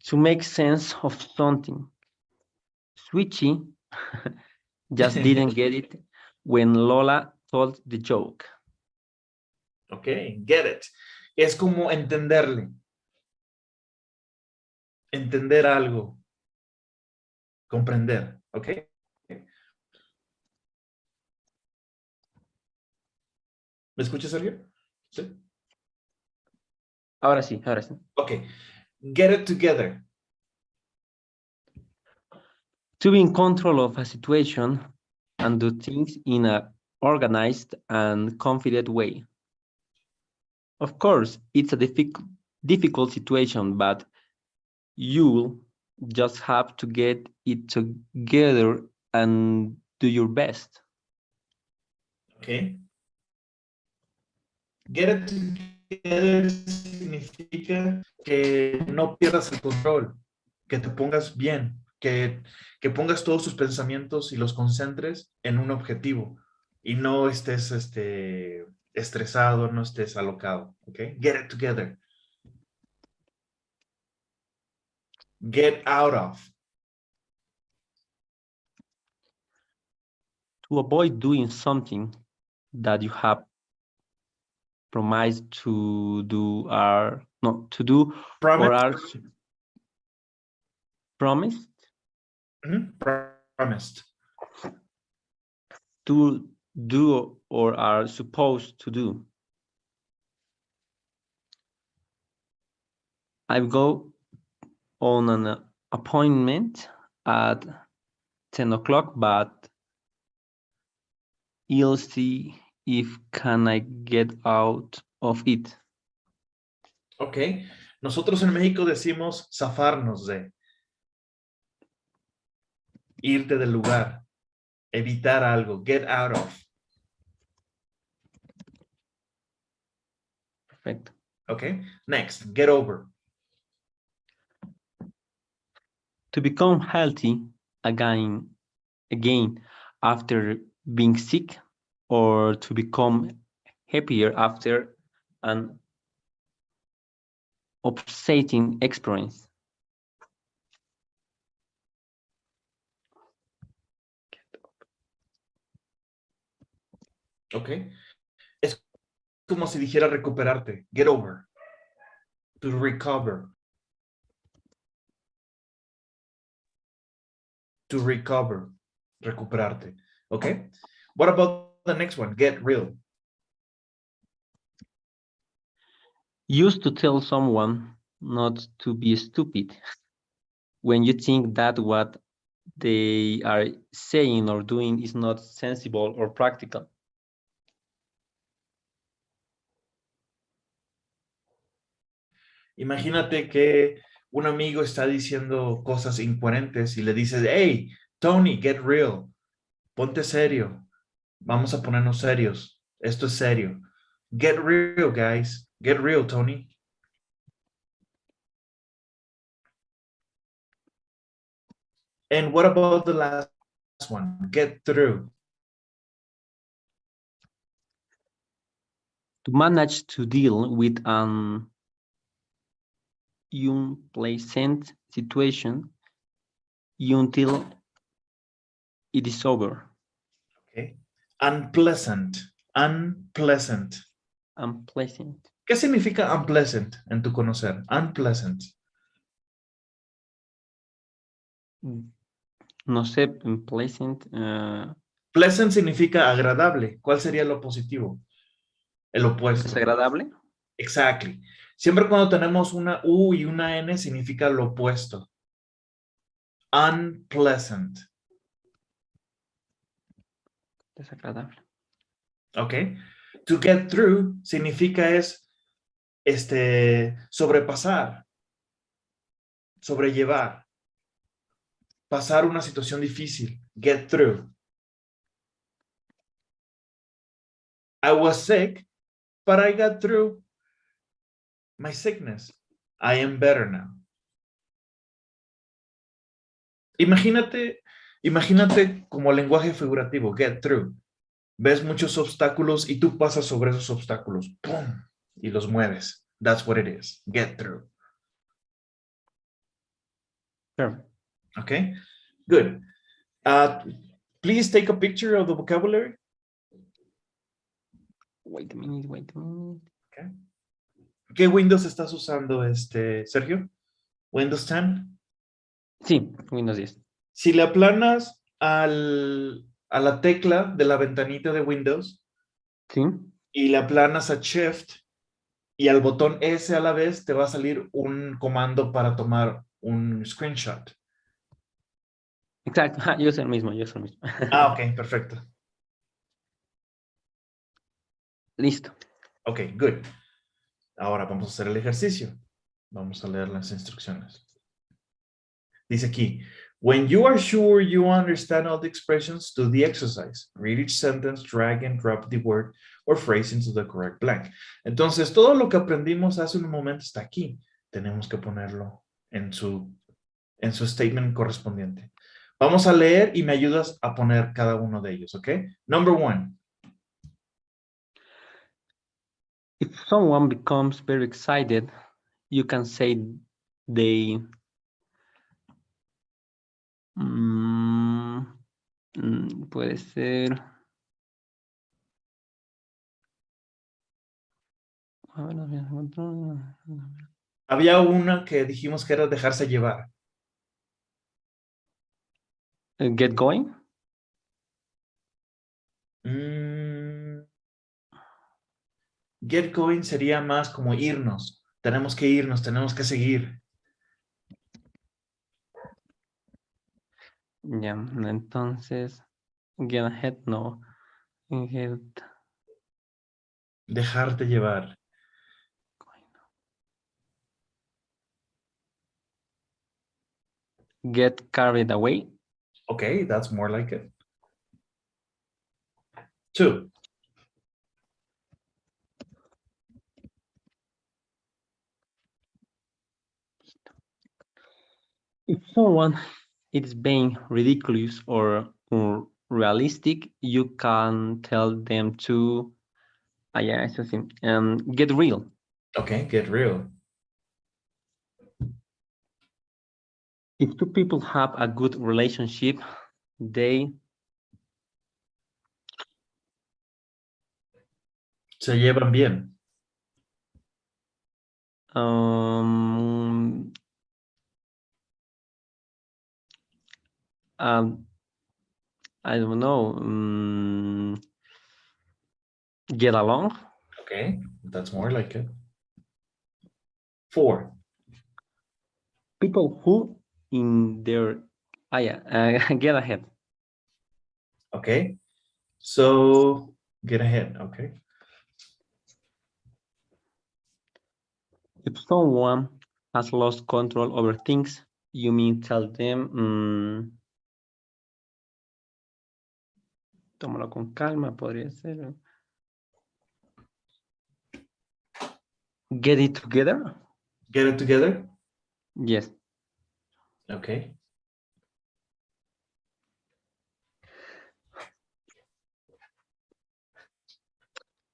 S2: To make sense of something. Switchy just didn't get it when Lola told the joke.
S1: Ok, get it. Es como entenderle. Entender algo. Comprender. Ok. ¿Me escuchas, Sergio? Sí.
S2: Ahora sí, ahora sí.
S1: Ok. Get it together.
S2: To be in control of a situation and do things in an organized and confident way. Of course, it's a difficult situation, but you'll just have to get it together and do your best.
S1: Ok. Get it together significa que no pierdas el control, que te pongas bien, que pongas todos tus pensamientos y los concentres en un objetivo y no estés estresado, no estés alocado. Ok. Get it together. Get out of.
S2: To avoid doing something that you have promised to do or are promised
S1: Promised.
S2: to do or are supposed to do. I go on an appointment at 10 o'clock, but you'll see if can I get out of it.
S1: Ok. Nosotros en México decimos zafarnos de. Irte del lugar. Evitar algo. Get out of.
S2: Perfecto.
S1: Okay. Next. Get over.
S2: To become healthy again after being sick, or to become happier after an upsetting experience.
S1: Ok. Es como si dijera recuperarte. Get over. To recover. To recover. Recuperarte. Okay. What about the next one? Get real.
S2: Used to tell someone not to be stupid when you think that what they are saying or doing is not sensible or practical.
S1: Imagínate que un amigo está diciendo cosas incoherentes y le dices, hey, Tony, get real. Ponte serio. Vamos a ponernos serios. Esto es serio. Get real, guys. Get real, Tony. And what about the last one? Get through.
S2: To manage to deal with an unpleasant situation until it is over.
S1: Okay. Unpleasant. Unpleasant.
S2: Unpleasant.
S1: ¿Qué significa unpleasant en tu conocer? Unpleasant.
S2: No sé, unpleasant.
S1: Pleasant significa agradable. ¿Cuál sería lo positivo? El opuesto.
S2: Desagradable.
S1: Exactly. Siempre cuando tenemos una U y una N significa lo opuesto. Unpleasant.
S2: Desagradable.
S1: ¿Ok? To get through significa sobrepasar, sobrellevar, pasar una situación difícil. Get through. I was sick, but I got through my sickness. I am better now. Imagínate como lenguaje figurativo, get through. Ves muchos obstáculos y tú pasas sobre esos obstáculos. ¡Pum! Y los mueves. That's what it is. Get through.
S2: Sure.
S1: Okay? Good. Please take a picture of the vocabulary.
S2: Wait a minute, wait a minute.
S1: Okay. ¿Qué Windows estás usando, Sergio? Windows 10.
S2: Sí, Windows 10.
S1: Si le aplanas a la tecla de la ventanita de Windows
S2: Sí.
S1: y le aplanas a Shift y al botón S a la vez, te va a salir un comando para tomar un screenshot.
S2: Exacto, yo soy el mismo,
S1: Ah, ok, perfecto.
S2: Listo.
S1: Ok, good. Ahora vamos a hacer el ejercicio. Vamos a leer las instrucciones. Dice aquí, when you are sure you understand all the expressions, do the exercise. Read each sentence, drag and drop the word or phrase into the correct blank. Entonces, todo lo que aprendimos hace un momento está aquí. Tenemos que ponerlo en su statement correspondiente. Vamos a leer y me ayudas a poner cada uno de ellos, ¿ok? Number 1.
S2: If someone becomes very excited, you can say they puede ser.
S1: Había una que dijimos que era dejarse llevar.
S2: Get going.
S1: Get going sería más como irnos. Tenemos que irnos, tenemos que seguir.
S2: Ya, entonces, get ahead, no. Get
S1: Dejarte llevar.
S2: get carried away.
S1: Okay, that's more like it. 2.
S2: If someone is being ridiculous or realistic, you can tell them to, yeah, eso sí, get real.
S1: Okay, get real.
S2: If two people have a good relationship, they
S1: Se llevan bien.
S2: um, I don't know, get along.
S1: Okay, that's more like it. 4.
S2: People who in their, get ahead.
S1: Okay, so get ahead. Okay.
S2: If someone has lost control over things, you mean tell them, tómalo con calma, podría ser. Get it together?
S1: Get it together.
S2: Yes.
S1: Okay.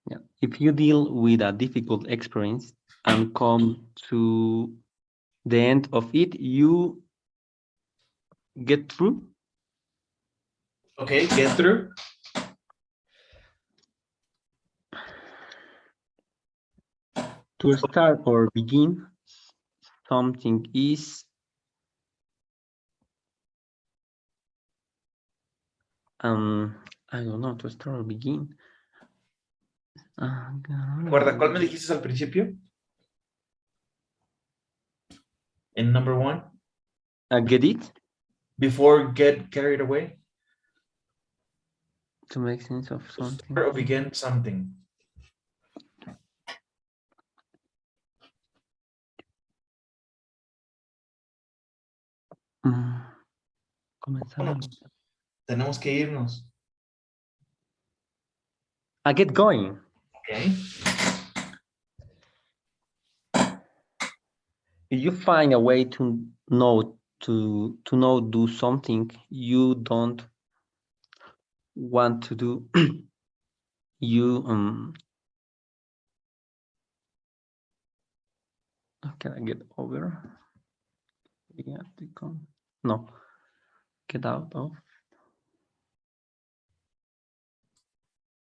S2: Yeah. If you deal with a difficult experience and come to the end of it, you get through.
S1: Okay, get through.
S2: To start or begin something is I don't know, to start or begin.
S1: Recuerda, ¿cuál me dijiste al principio? In number 1?
S2: Get it?
S1: Before get carried away?
S2: To make sense of
S1: To
S2: something.
S1: start or begin something.
S2: Comenzar.
S1: Vámonos. Tenemos que irnos.
S2: I get going.
S1: Okay.
S2: If you find a way to know do something you don't want to do, you can I get over? Yeah, no, get out of.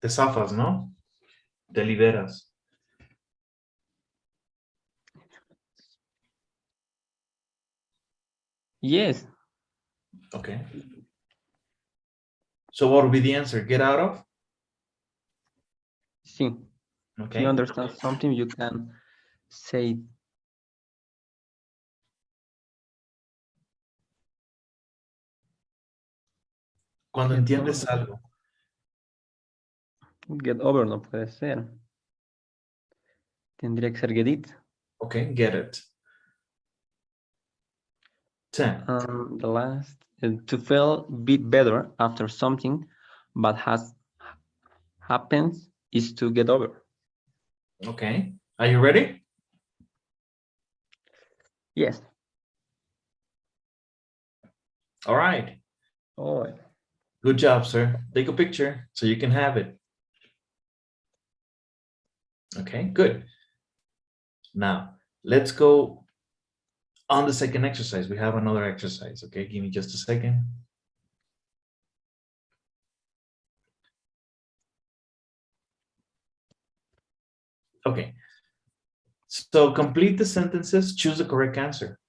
S1: Te zafas, ¿no? Te liberas.
S2: Yes.
S1: Okay. So what would be the answer? Get out of?
S2: See, if
S1: Okay.
S2: you understand something, you can say
S1: Cuando
S2: get
S1: entiendes
S2: over.
S1: algo.
S2: Get over no puede ser. Tendría que ser get it.
S1: Okay, get it. 10.
S2: The last, to feel be better after something bad has happens is to get over.
S1: Okay. Are you ready?
S2: Yes.
S1: All right.
S2: Oh.
S1: Good job, sir. Take a picture so you can have it. Okay, good. Now, let's go on the second exercise. We have another exercise. Okay, give me just a second. Okay. So complete the sentences, choose the correct answer.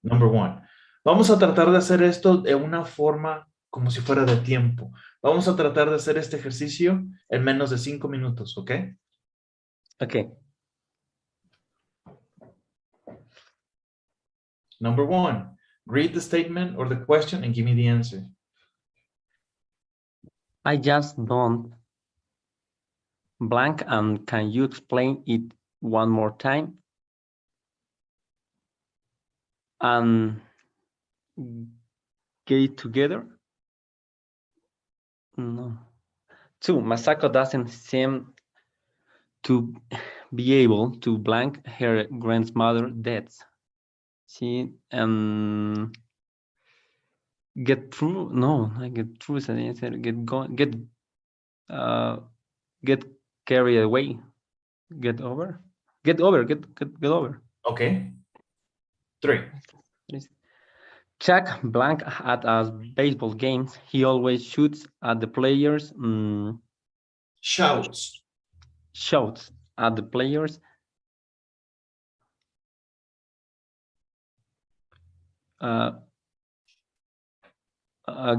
S1: Number 1. Vamos a tratar de hacer esto de una forma como si fuera de tiempo. Vamos a tratar de hacer este ejercicio en menos de 5 minutos, ¿ok?
S2: Okay.
S1: Number 1, read the statement or the question and give me the answer.
S2: I just don't blank, and can you explain it one more time? And get it together? No. 2, Masako doesn't seem to be able to blank her grandmother deaths. She Get through? No, I get through is an answer. Get carried away. Get over. Get over. Get over.
S1: Okay. 3.
S2: Chuck blank at us baseball games. He always shoots at the players.
S1: Shouts.
S2: Shouts at the players.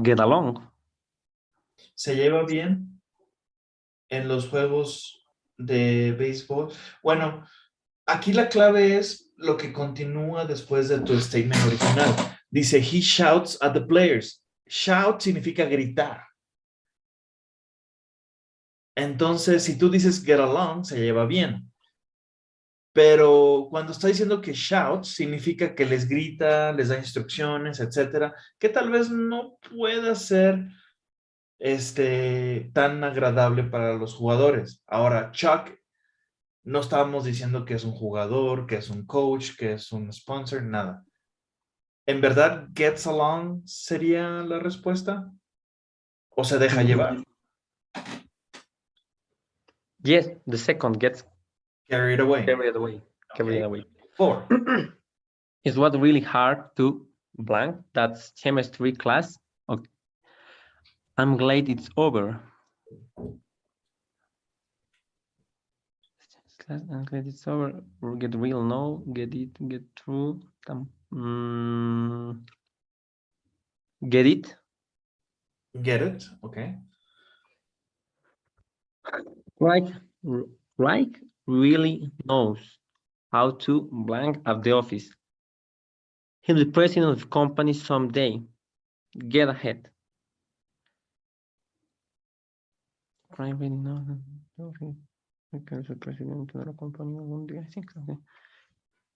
S2: Get along.
S1: ¿Se lleva bien en los juegos de béisbol? Bueno, aquí la clave es lo que continúa después de tu statement original. Dice, he shouts at the players. Shout significa gritar. Entonces, si tú dices get along, se lleva bien. Pero cuando está diciendo que shout, significa que les grita, les da instrucciones, etcétera, que tal vez no pueda ser tan agradable para los jugadores. Ahora, Chuck, no estábamos diciendo que es un jugador, que es un coach, que es un sponsor, nada. ¿En verdad gets along sería la respuesta? ¿O se deja llevar?
S2: Yes, the second gets
S1: Carried away.
S2: carried away. Carried away.
S1: 4.
S2: It's what really hard to blank. That's chemistry class. Okay. I'm glad it's over. I'm glad it's over. Get real, no. Get it, get through. Get it.
S1: Get it, okay.
S2: Like really knows how to blank at the office. He'll be president of the company someday. Get ahead. Right, really knows.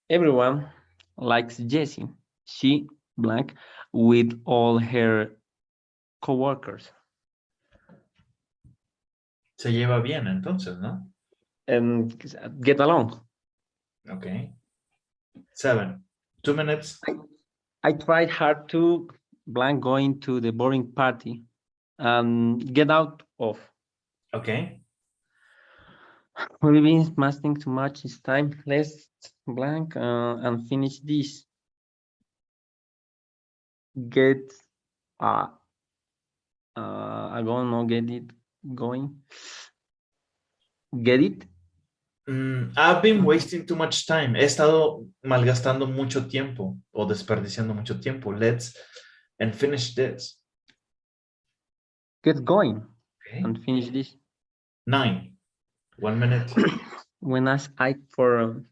S2: Everyone likes Jessie. She blank with all her coworkers.
S1: Se lleva bien entonces, ¿no?
S2: And get along.
S1: Okay. 7. 2 minutes.
S2: I tried hard to blank going to the boring party and get out of.
S1: Okay.
S2: We've been masking too much. It's time. Let's blank and finish this. Get I don't know, get it going. Get it?
S1: I've been wasting too much time. He estado malgastando mucho tiempo o desperdiciando mucho tiempo. Let's and finish this.
S2: Get going
S1: Okay.
S2: and finish this.
S1: 9. 1 minute.
S2: When I ask for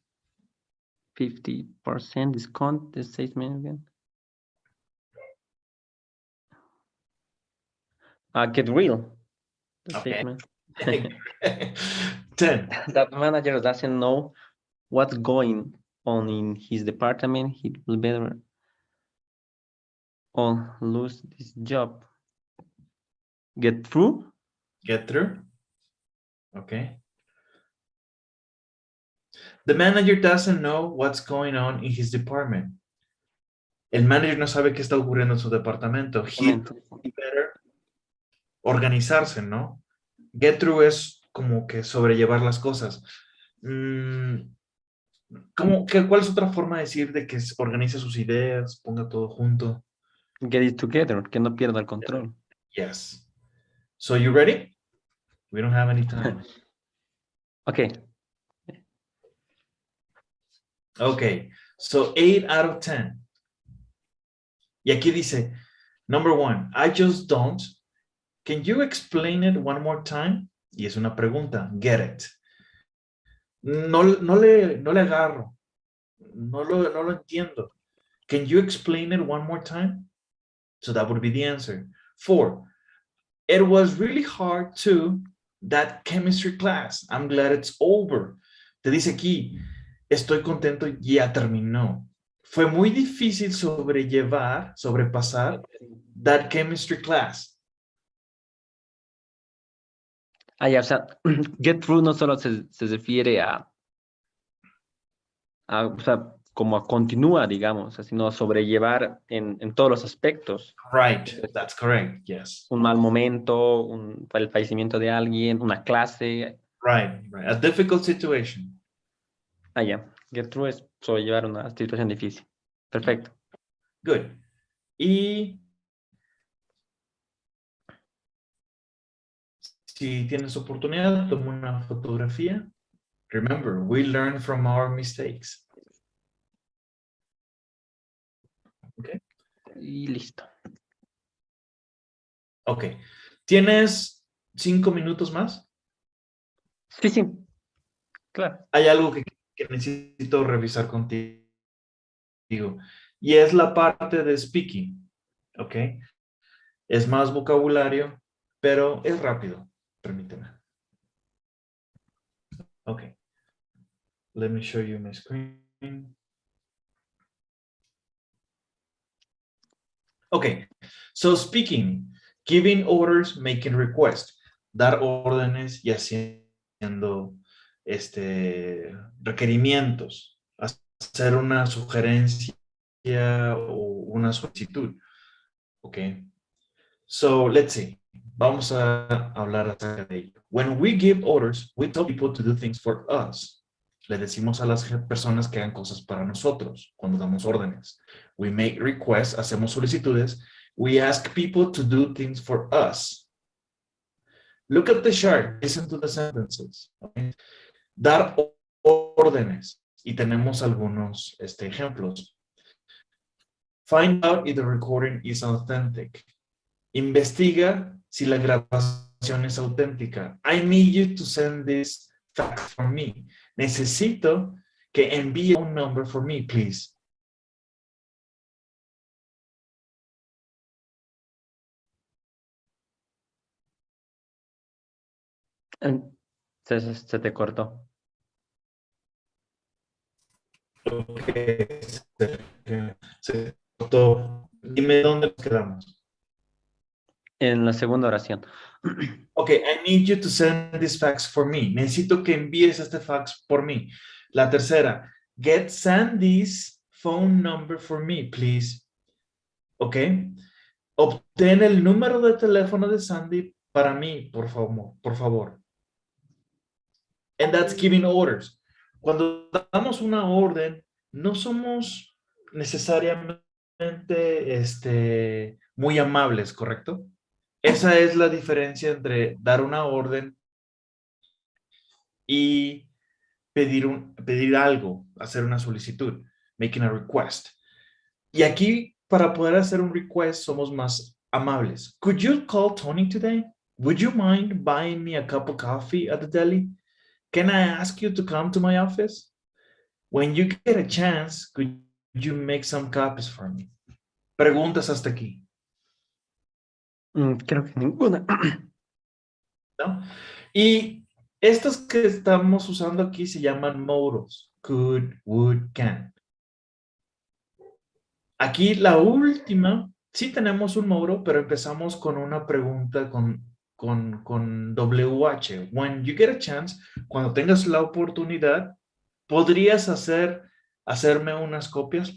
S2: 50% discount, the statement again. Get real. The
S1: Okay.
S2: statement.
S1: 10.
S2: That manager doesn't know what's going on in his department. He will better or lose this job. Get through.
S1: Get through. Okay. The manager doesn't know what's going on in his department. El manager no sabe qué está ocurriendo en su departamento. He better organizarse, ¿no? Get through es como que sobrellevar las cosas. ¿Cuál es otra forma de decir de que organice sus ideas, ponga todo junto?
S2: Get it together, que no pierda el control.
S1: Yes. So you ready? We don't have any time.
S2: Okay.
S1: Okay. So 8 out of 10. Y aquí dice, number 1, I just don't. Can you explain it one more time? Y es una pregunta. Get it. No le agarro. No lo entiendo. Can you explain it one more time? So that would be the answer. 4, it was really hard to that chemistry class. I'm glad it's over. Te dice aquí, estoy contento, ya terminó. Fue muy difícil sobrepasar that chemistry class.
S2: Ya, o sea, get through no solo se refiere a o sea, como continúa, digamos, sino sobrellevar en todos los aspectos.
S1: Right, that's correct, yes.
S2: Un mal momento, el fallecimiento de alguien, una clase.
S1: Right, right. A difficult situation.
S2: Ah, ya. Get through es sobrellevar una situación difícil. Perfecto.
S1: Good. Y si tienes oportunidad, toma una fotografía. Remember, we learn from our mistakes. Okay.
S2: Y listo.
S1: Ok. ¿Tienes 5 minutos más?
S2: Sí, sí. Claro.
S1: Hay algo que necesito revisar contigo. Y es la parte de speaking. Ok. Es más vocabulario, pero es rápido. Permíteme. Ok. Let me show you my screen. Okay, so speaking, giving orders, making requests, dar órdenes y haciendo requerimientos, hacer una sugerencia o una solicitud. Okay, so let's see. Vamos a hablar acerca de ello. When we give orders, we tell people to do things for us. Le decimos a las personas que hagan cosas para nosotros cuando damos órdenes. We make requests, hacemos solicitudes. We ask people to do things for us. Look at the chart. Listen to the sentences. Okay? Dar órdenes. Y tenemos algunos ejemplos. Find out if the recording is authentic. Investiga si la grabación es auténtica. I need you to send this fax for me. Necesito que envíe un number for me, please.
S2: Se te cortó.
S1: Okay. Se cortó. Dime dónde nos quedamos.
S2: En la segunda oración.
S1: Okay, I need you to send this fax for me. Necesito que envíes este fax por mí. La tercera, send this phone number for me, please. Okay. Obtén el número de teléfono de Sandy para mí, por favor. And that's giving orders. Cuando damos una orden, no somos necesariamente muy amables, ¿correcto? Esa es la diferencia entre dar una orden y pedir algo, hacer una solicitud, making a request. Y aquí, para poder hacer un request, somos más amables. Could you call Tony today? Would you mind buying me a cup of coffee at the deli? Can I ask you to come to my office? When you get a chance, could you make some copies for me? Preguntas hasta aquí,
S2: Creo que ninguna.
S1: ¿no? Y estos que estamos usando aquí se llaman modals. Could, would, can. Aquí la última, sí tenemos un modo, pero empezamos con una pregunta con WH. When you get a chance, cuando tengas la oportunidad, ¿podrías hacerme unas copias?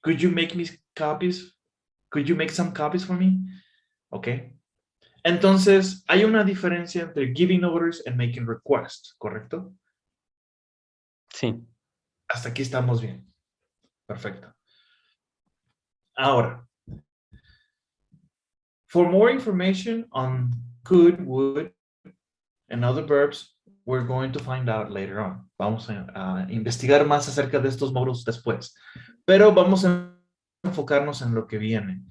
S1: Could you make me copies? Could you make some copies for me? Ok. Entonces, hay una diferencia entre giving orders and making requests, ¿correcto?
S2: Sí.
S1: Hasta aquí estamos bien. Perfecto. Ahora, for more information on could, would, and other verbs, we're going to find out later on. Vamos a investigar más acerca de estos módulos después. Pero vamos a enfocarnos en lo que viene.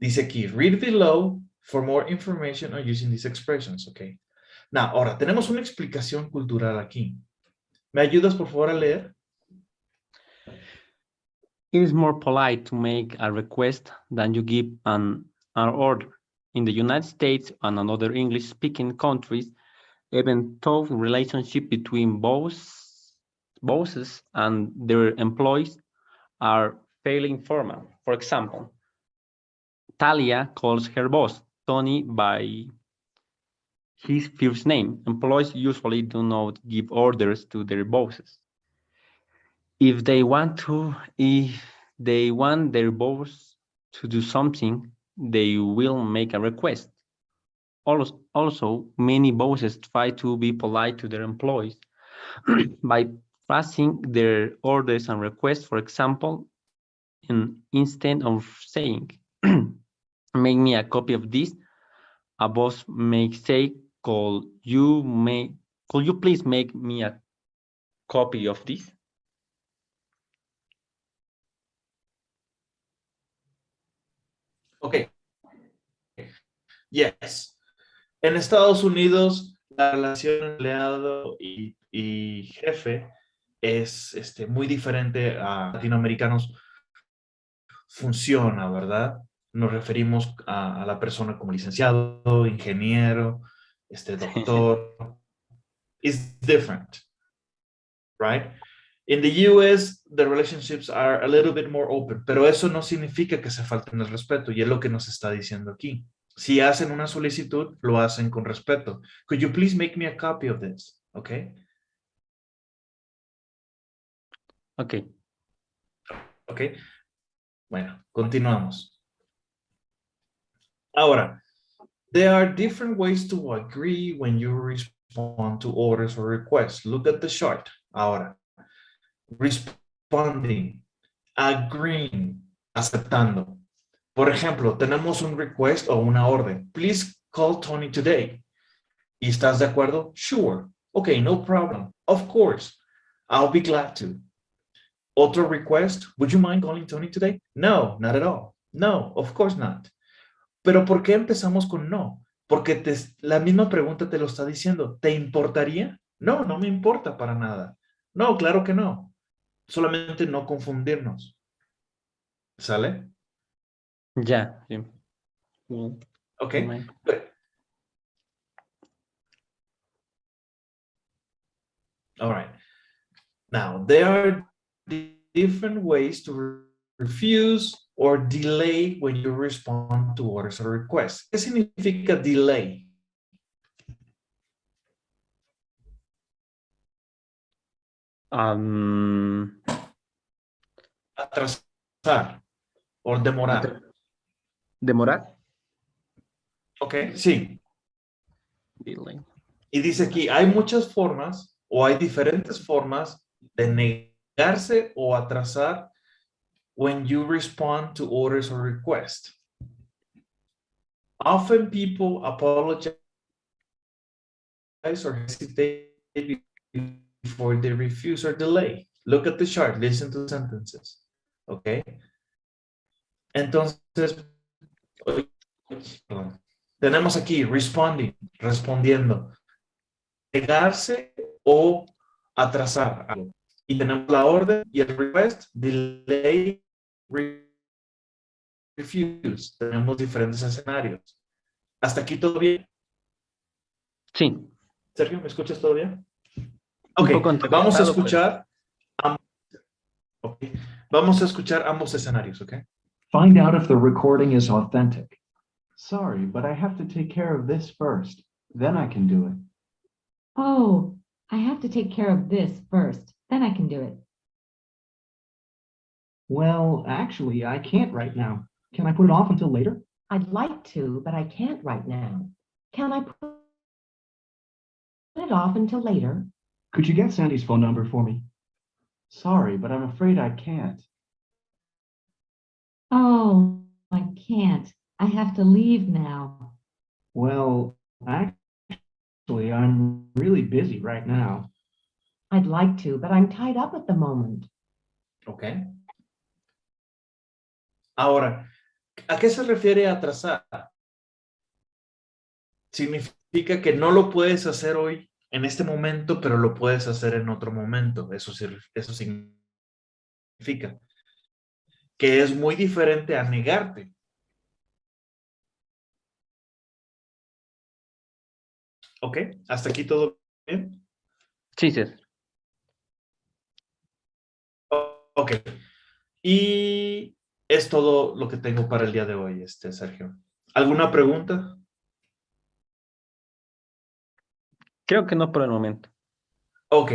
S1: Dice aquí, read below for more information on using these expressions, okay? Now, ahora, tenemos una explicación cultural aquí. ¿Me ayudas, por favor, a leer?
S2: It is more polite to make a request than you give an order. In the United States and other English-speaking countries, even though relationship between bosses and their employees are fairly informal. For example, Talia calls her boss, Tony, by his first name. Employees usually do not give orders to their bosses. If they want their boss to do something, they will make a request. Also, many bosses try to be polite to their employees by phrasing their orders and requests. For example, instead of saying, make me a copy of this, a boss may say, could you please make me a copy of this?
S1: Okay. Yes. En Estados Unidos, la relación empleado y jefe es muy diferente a latinoamericanos. Funciona, ¿verdad? Nos referimos a la persona como licenciado, ingeniero, doctor. It's different, right? In the US, the relationships are a little bit more open, pero eso no significa que se falten el respeto, y es lo que nos está diciendo aquí. Si hacen una solicitud, lo hacen con respeto. Could you please make me a copy of this? Okay.
S2: Okay.
S1: Okay. Bueno, continuamos. Ahora, there are different ways to agree when you respond to orders or requests. Look at the chart. Ahora, responding, agreeing, aceptando. Por ejemplo, tenemos un request o una orden. Please call Tony today. ¿Y estás de acuerdo? Sure. Okay, no problem. Of course. I'll be glad to. Otro request. Would you mind calling Tony today? No, not at all. No, of course not. Pero ¿por qué empezamos con no? Porque la misma pregunta te lo está diciendo. ¿Te importaría? No, no me importa para nada. No, claro que no. Solamente no confundirnos. ¿Sale?
S2: Ya. Yeah. Well,
S1: Okay,
S2: mind.
S1: good. All right. Now, there are different ways to refuse or delay when you respond to orders or requests. ¿Qué significa delay? Atrasar o demorar.
S2: ¿Demorar?
S1: Ok, sí.
S2: Delay.
S1: Y dice aquí, hay muchas formas o hay diferentes formas de negarse o atrasar when you respond to orders or requests. Often people apologize or hesitate before they refuse or delay. Look at the chart, listen to the sentences. Okay. Entonces, tenemos aquí responding, respondiendo, negarse o atrasar algo. Y tenemos la orden y el request, delay, refuse. Tenemos diferentes escenarios. ¿Hasta aquí todo bien?
S2: Sí.
S1: Sergio, ¿me escuchas todo bien?
S2: Un
S1: Ok,
S2: poco
S1: vamos a
S2: entrecortado,
S1: escuchar. Okay. Vamos a escuchar ambos escenarios, ¿ok?
S8: Find out if the recording is authentic. Sorry, but I have to take care of this first. Then I can do it.
S9: Oh, I have to take care of this first. Then I can do it.
S8: Well, actually, I can't right now. Can I put it off until later?
S9: I'd like to, but I can't right now. Can I put it off until later?
S8: Could you get Sandy's phone number for me? Sorry, but I'm afraid I can't.
S9: Oh, I can't. I have to leave now.
S8: Well, actually, I'm really busy right now.
S9: I'd like to, but I'm tied up at the moment.
S1: Ok. Ahora, ¿a qué se refiere atrasar? Significa que no lo puedes hacer hoy en este momento, pero lo puedes hacer en otro momento. Eso significa que es muy diferente a negarte. Ok, ¿hasta aquí todo bien?
S2: Sí, sí.
S1: Ok. Y es todo lo que tengo para el día de hoy, Sergio. ¿Alguna pregunta?
S2: Creo que no por el momento.
S1: Ok,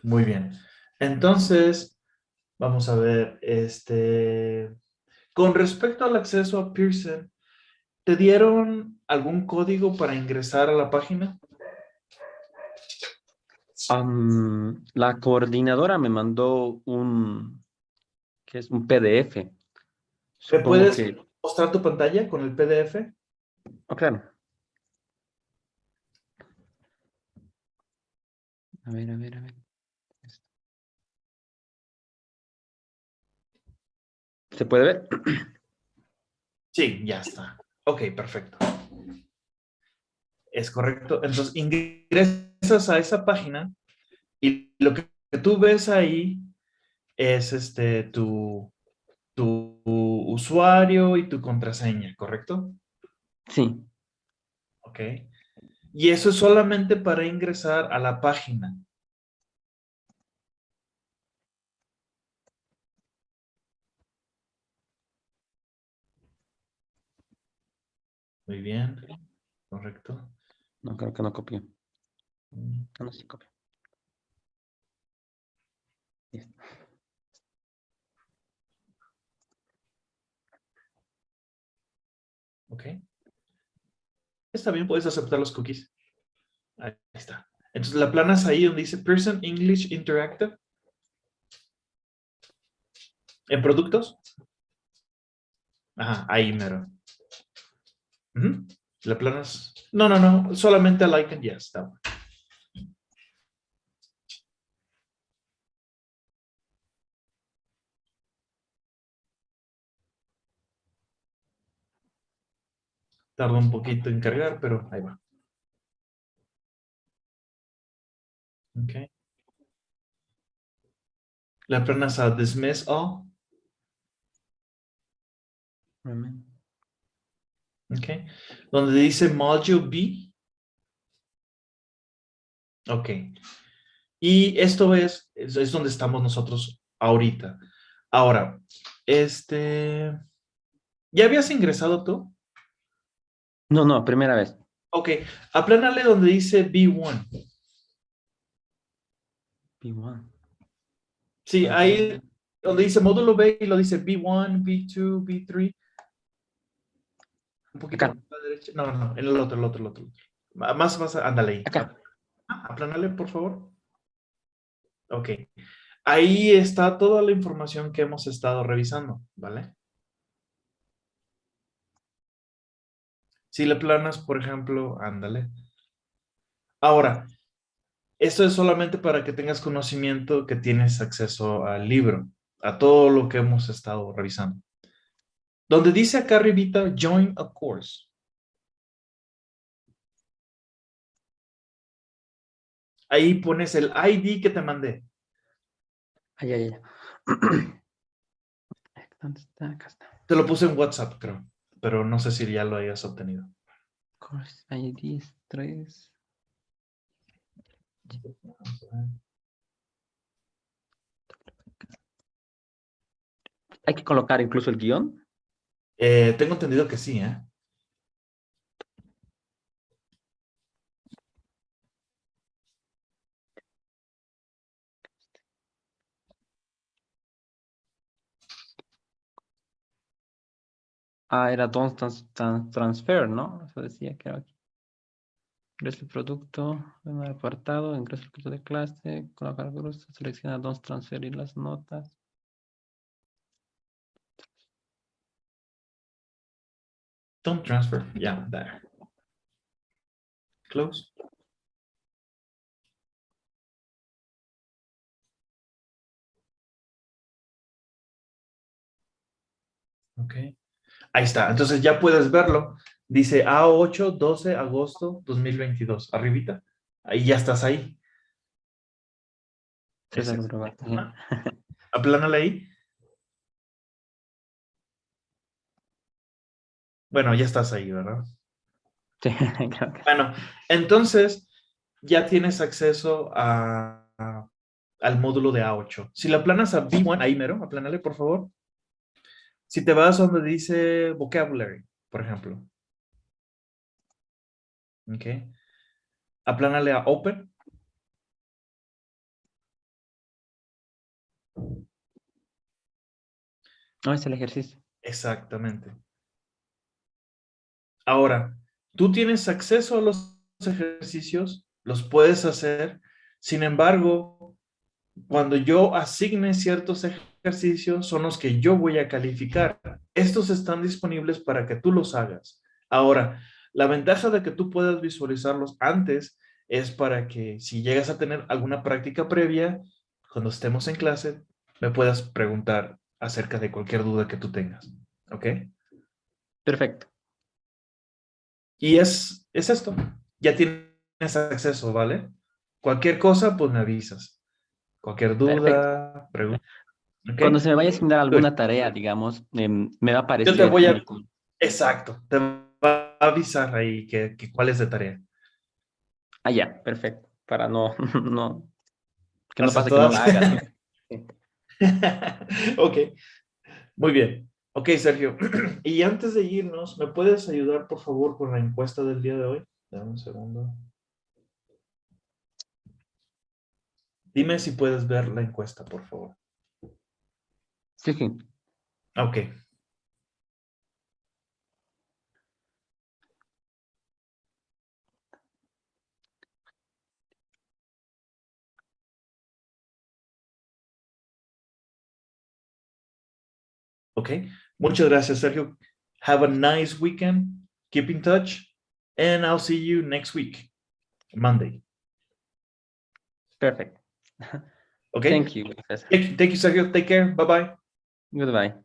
S1: muy bien. Entonces, Vamos a ver, con respecto al acceso a Pearson, ¿te dieron algún código para ingresar a la página?
S2: La coordinadora me mandó que es un PDF.
S1: ¿Me
S2: Supongo
S1: puedes
S2: que,
S1: mostrar tu pantalla con el PDF?
S2: oh, claro. A ver, a ver, a ver. ¿Se puede ver?
S1: Sí, ya está. Ok, perfecto. Es correcto. Entonces ingresas a esa página y lo que tú ves ahí es tu usuario y tu contraseña, ¿correcto?
S2: Sí.
S1: Ok. Y eso es solamente para ingresar a la página. Muy bien, correcto.
S2: No, creo que no copió. Ah, no, sí copió. Listo.
S1: Ok. Está bien, puedes aceptar los cookies. Ahí está. Entonces la planas ahí donde dice Person English Interactive. ¿En productos? Ajá, ahí mero. Ujú. La planas. No, no, no. Solamente al icon, ya está. Tarda un poquito en cargar, pero ahí va. Ok. La planas a dismiss all.
S2: Amén.
S1: Ok. Donde dice Module B. Ok. Y esto es donde estamos nosotros ahorita. Ahora, ¿ya habías ingresado tú?
S2: No, no, primera vez.
S1: Ok, aplánale donde dice B1.
S2: B1.
S1: Sí,
S2: A ver.
S1: ahí donde dice módulo B y lo dice B1, B2, B3. Un poquito
S2: Acá,
S1: más a la derecha. No, no, no, en el otro, el otro, el otro. Más, ándale ahí.
S2: acá.
S1: Aplánale, por favor. Ok. Ahí está toda la información que hemos estado revisando, ¿vale? Si le planas, por ejemplo, ándale. Ahora, esto es solamente para que tengas conocimiento que tienes acceso al libro, a todo lo que hemos estado revisando. Donde dice acá arribita, join a course. Ahí pones el ID que te mandé.
S2: Ay, ay, ay. ¿Dónde está? Acá está.
S1: Te lo puse en WhatsApp, creo, pero no sé si ya lo hayas obtenido.
S2: Course ID es 3. Hay que colocar incluso el guión.
S1: Tengo entendido que sí, ¿eh?
S2: Ah, era don't transfer, ¿no? Eso decía que era aquí. Ingresa el producto, en el apartado, ingresa el curso de clase, colocar el grupo, selecciona don't transferir las notas.
S1: Don't transfer. Yeah, there. Close. Ok. Ahí está. Entonces ya puedes verlo. Dice A8, 12 agosto 2022. Arribita. Ahí ya estás ahí.
S2: Se
S1: Ese
S2: sabe
S1: es.
S2: probar.
S1: Aplánale ahí. Bueno, ya estás ahí, ¿verdad?
S2: Sí, creo que sí.
S1: Bueno, entonces ya tienes acceso al módulo de A8. Si la aplanas a B1, ahí mero, aplánale, por favor. Si te vas donde dice vocabulary, por ejemplo. Ok. Aplánale a open.
S2: No es el ejercicio.
S1: Exactamente. Ahora, tú tienes acceso a los ejercicios, los puedes hacer. Sin embargo, cuando yo asigne ciertos ejercicios, son los que yo voy a calificar. Estos están disponibles para que tú los hagas. Ahora, la ventaja de que tú puedas visualizarlos antes es para que si llegas a tener alguna práctica previa, cuando estemos en clase, me puedas preguntar acerca de cualquier duda que tú tengas. ¿Ok?
S2: Perfecto.
S1: Y es esto. Ya tienes acceso, ¿vale? Cualquier cosa, pues me avisas. Cualquier
S2: Perfecto.
S1: duda, pregunta. ¿Ok?
S2: Cuando se me vaya a asignar
S1: Good.
S2: alguna tarea, digamos, me va a
S1: Yo te
S2: aparecer
S1: voy
S2: en
S1: a...
S2: el...
S1: Exacto. Te va a avisar ahí que cuál es de tarea.
S2: Ah, ya, perfecto. Para no, no, que no
S1: ¿Las a
S2: pase que no
S1: todas?
S2: la hagas. Sí.
S1: Ok. Muy bien. Ok, Sergio. Y antes de irnos, ¿me puedes ayudar, por favor, con la encuesta del día de hoy? Dame un segundo. Dime si puedes ver la encuesta, por favor.
S2: Sí, sí.
S1: Ok. Ok. Muchas gracias, Sergio. Have a nice weekend. Keep in touch. And I'll see you next week, Monday.
S2: Perfect.
S1: Okay.
S2: Thank you, Professor.
S1: Thank you, Sergio. Take care. Bye-bye.
S2: Goodbye.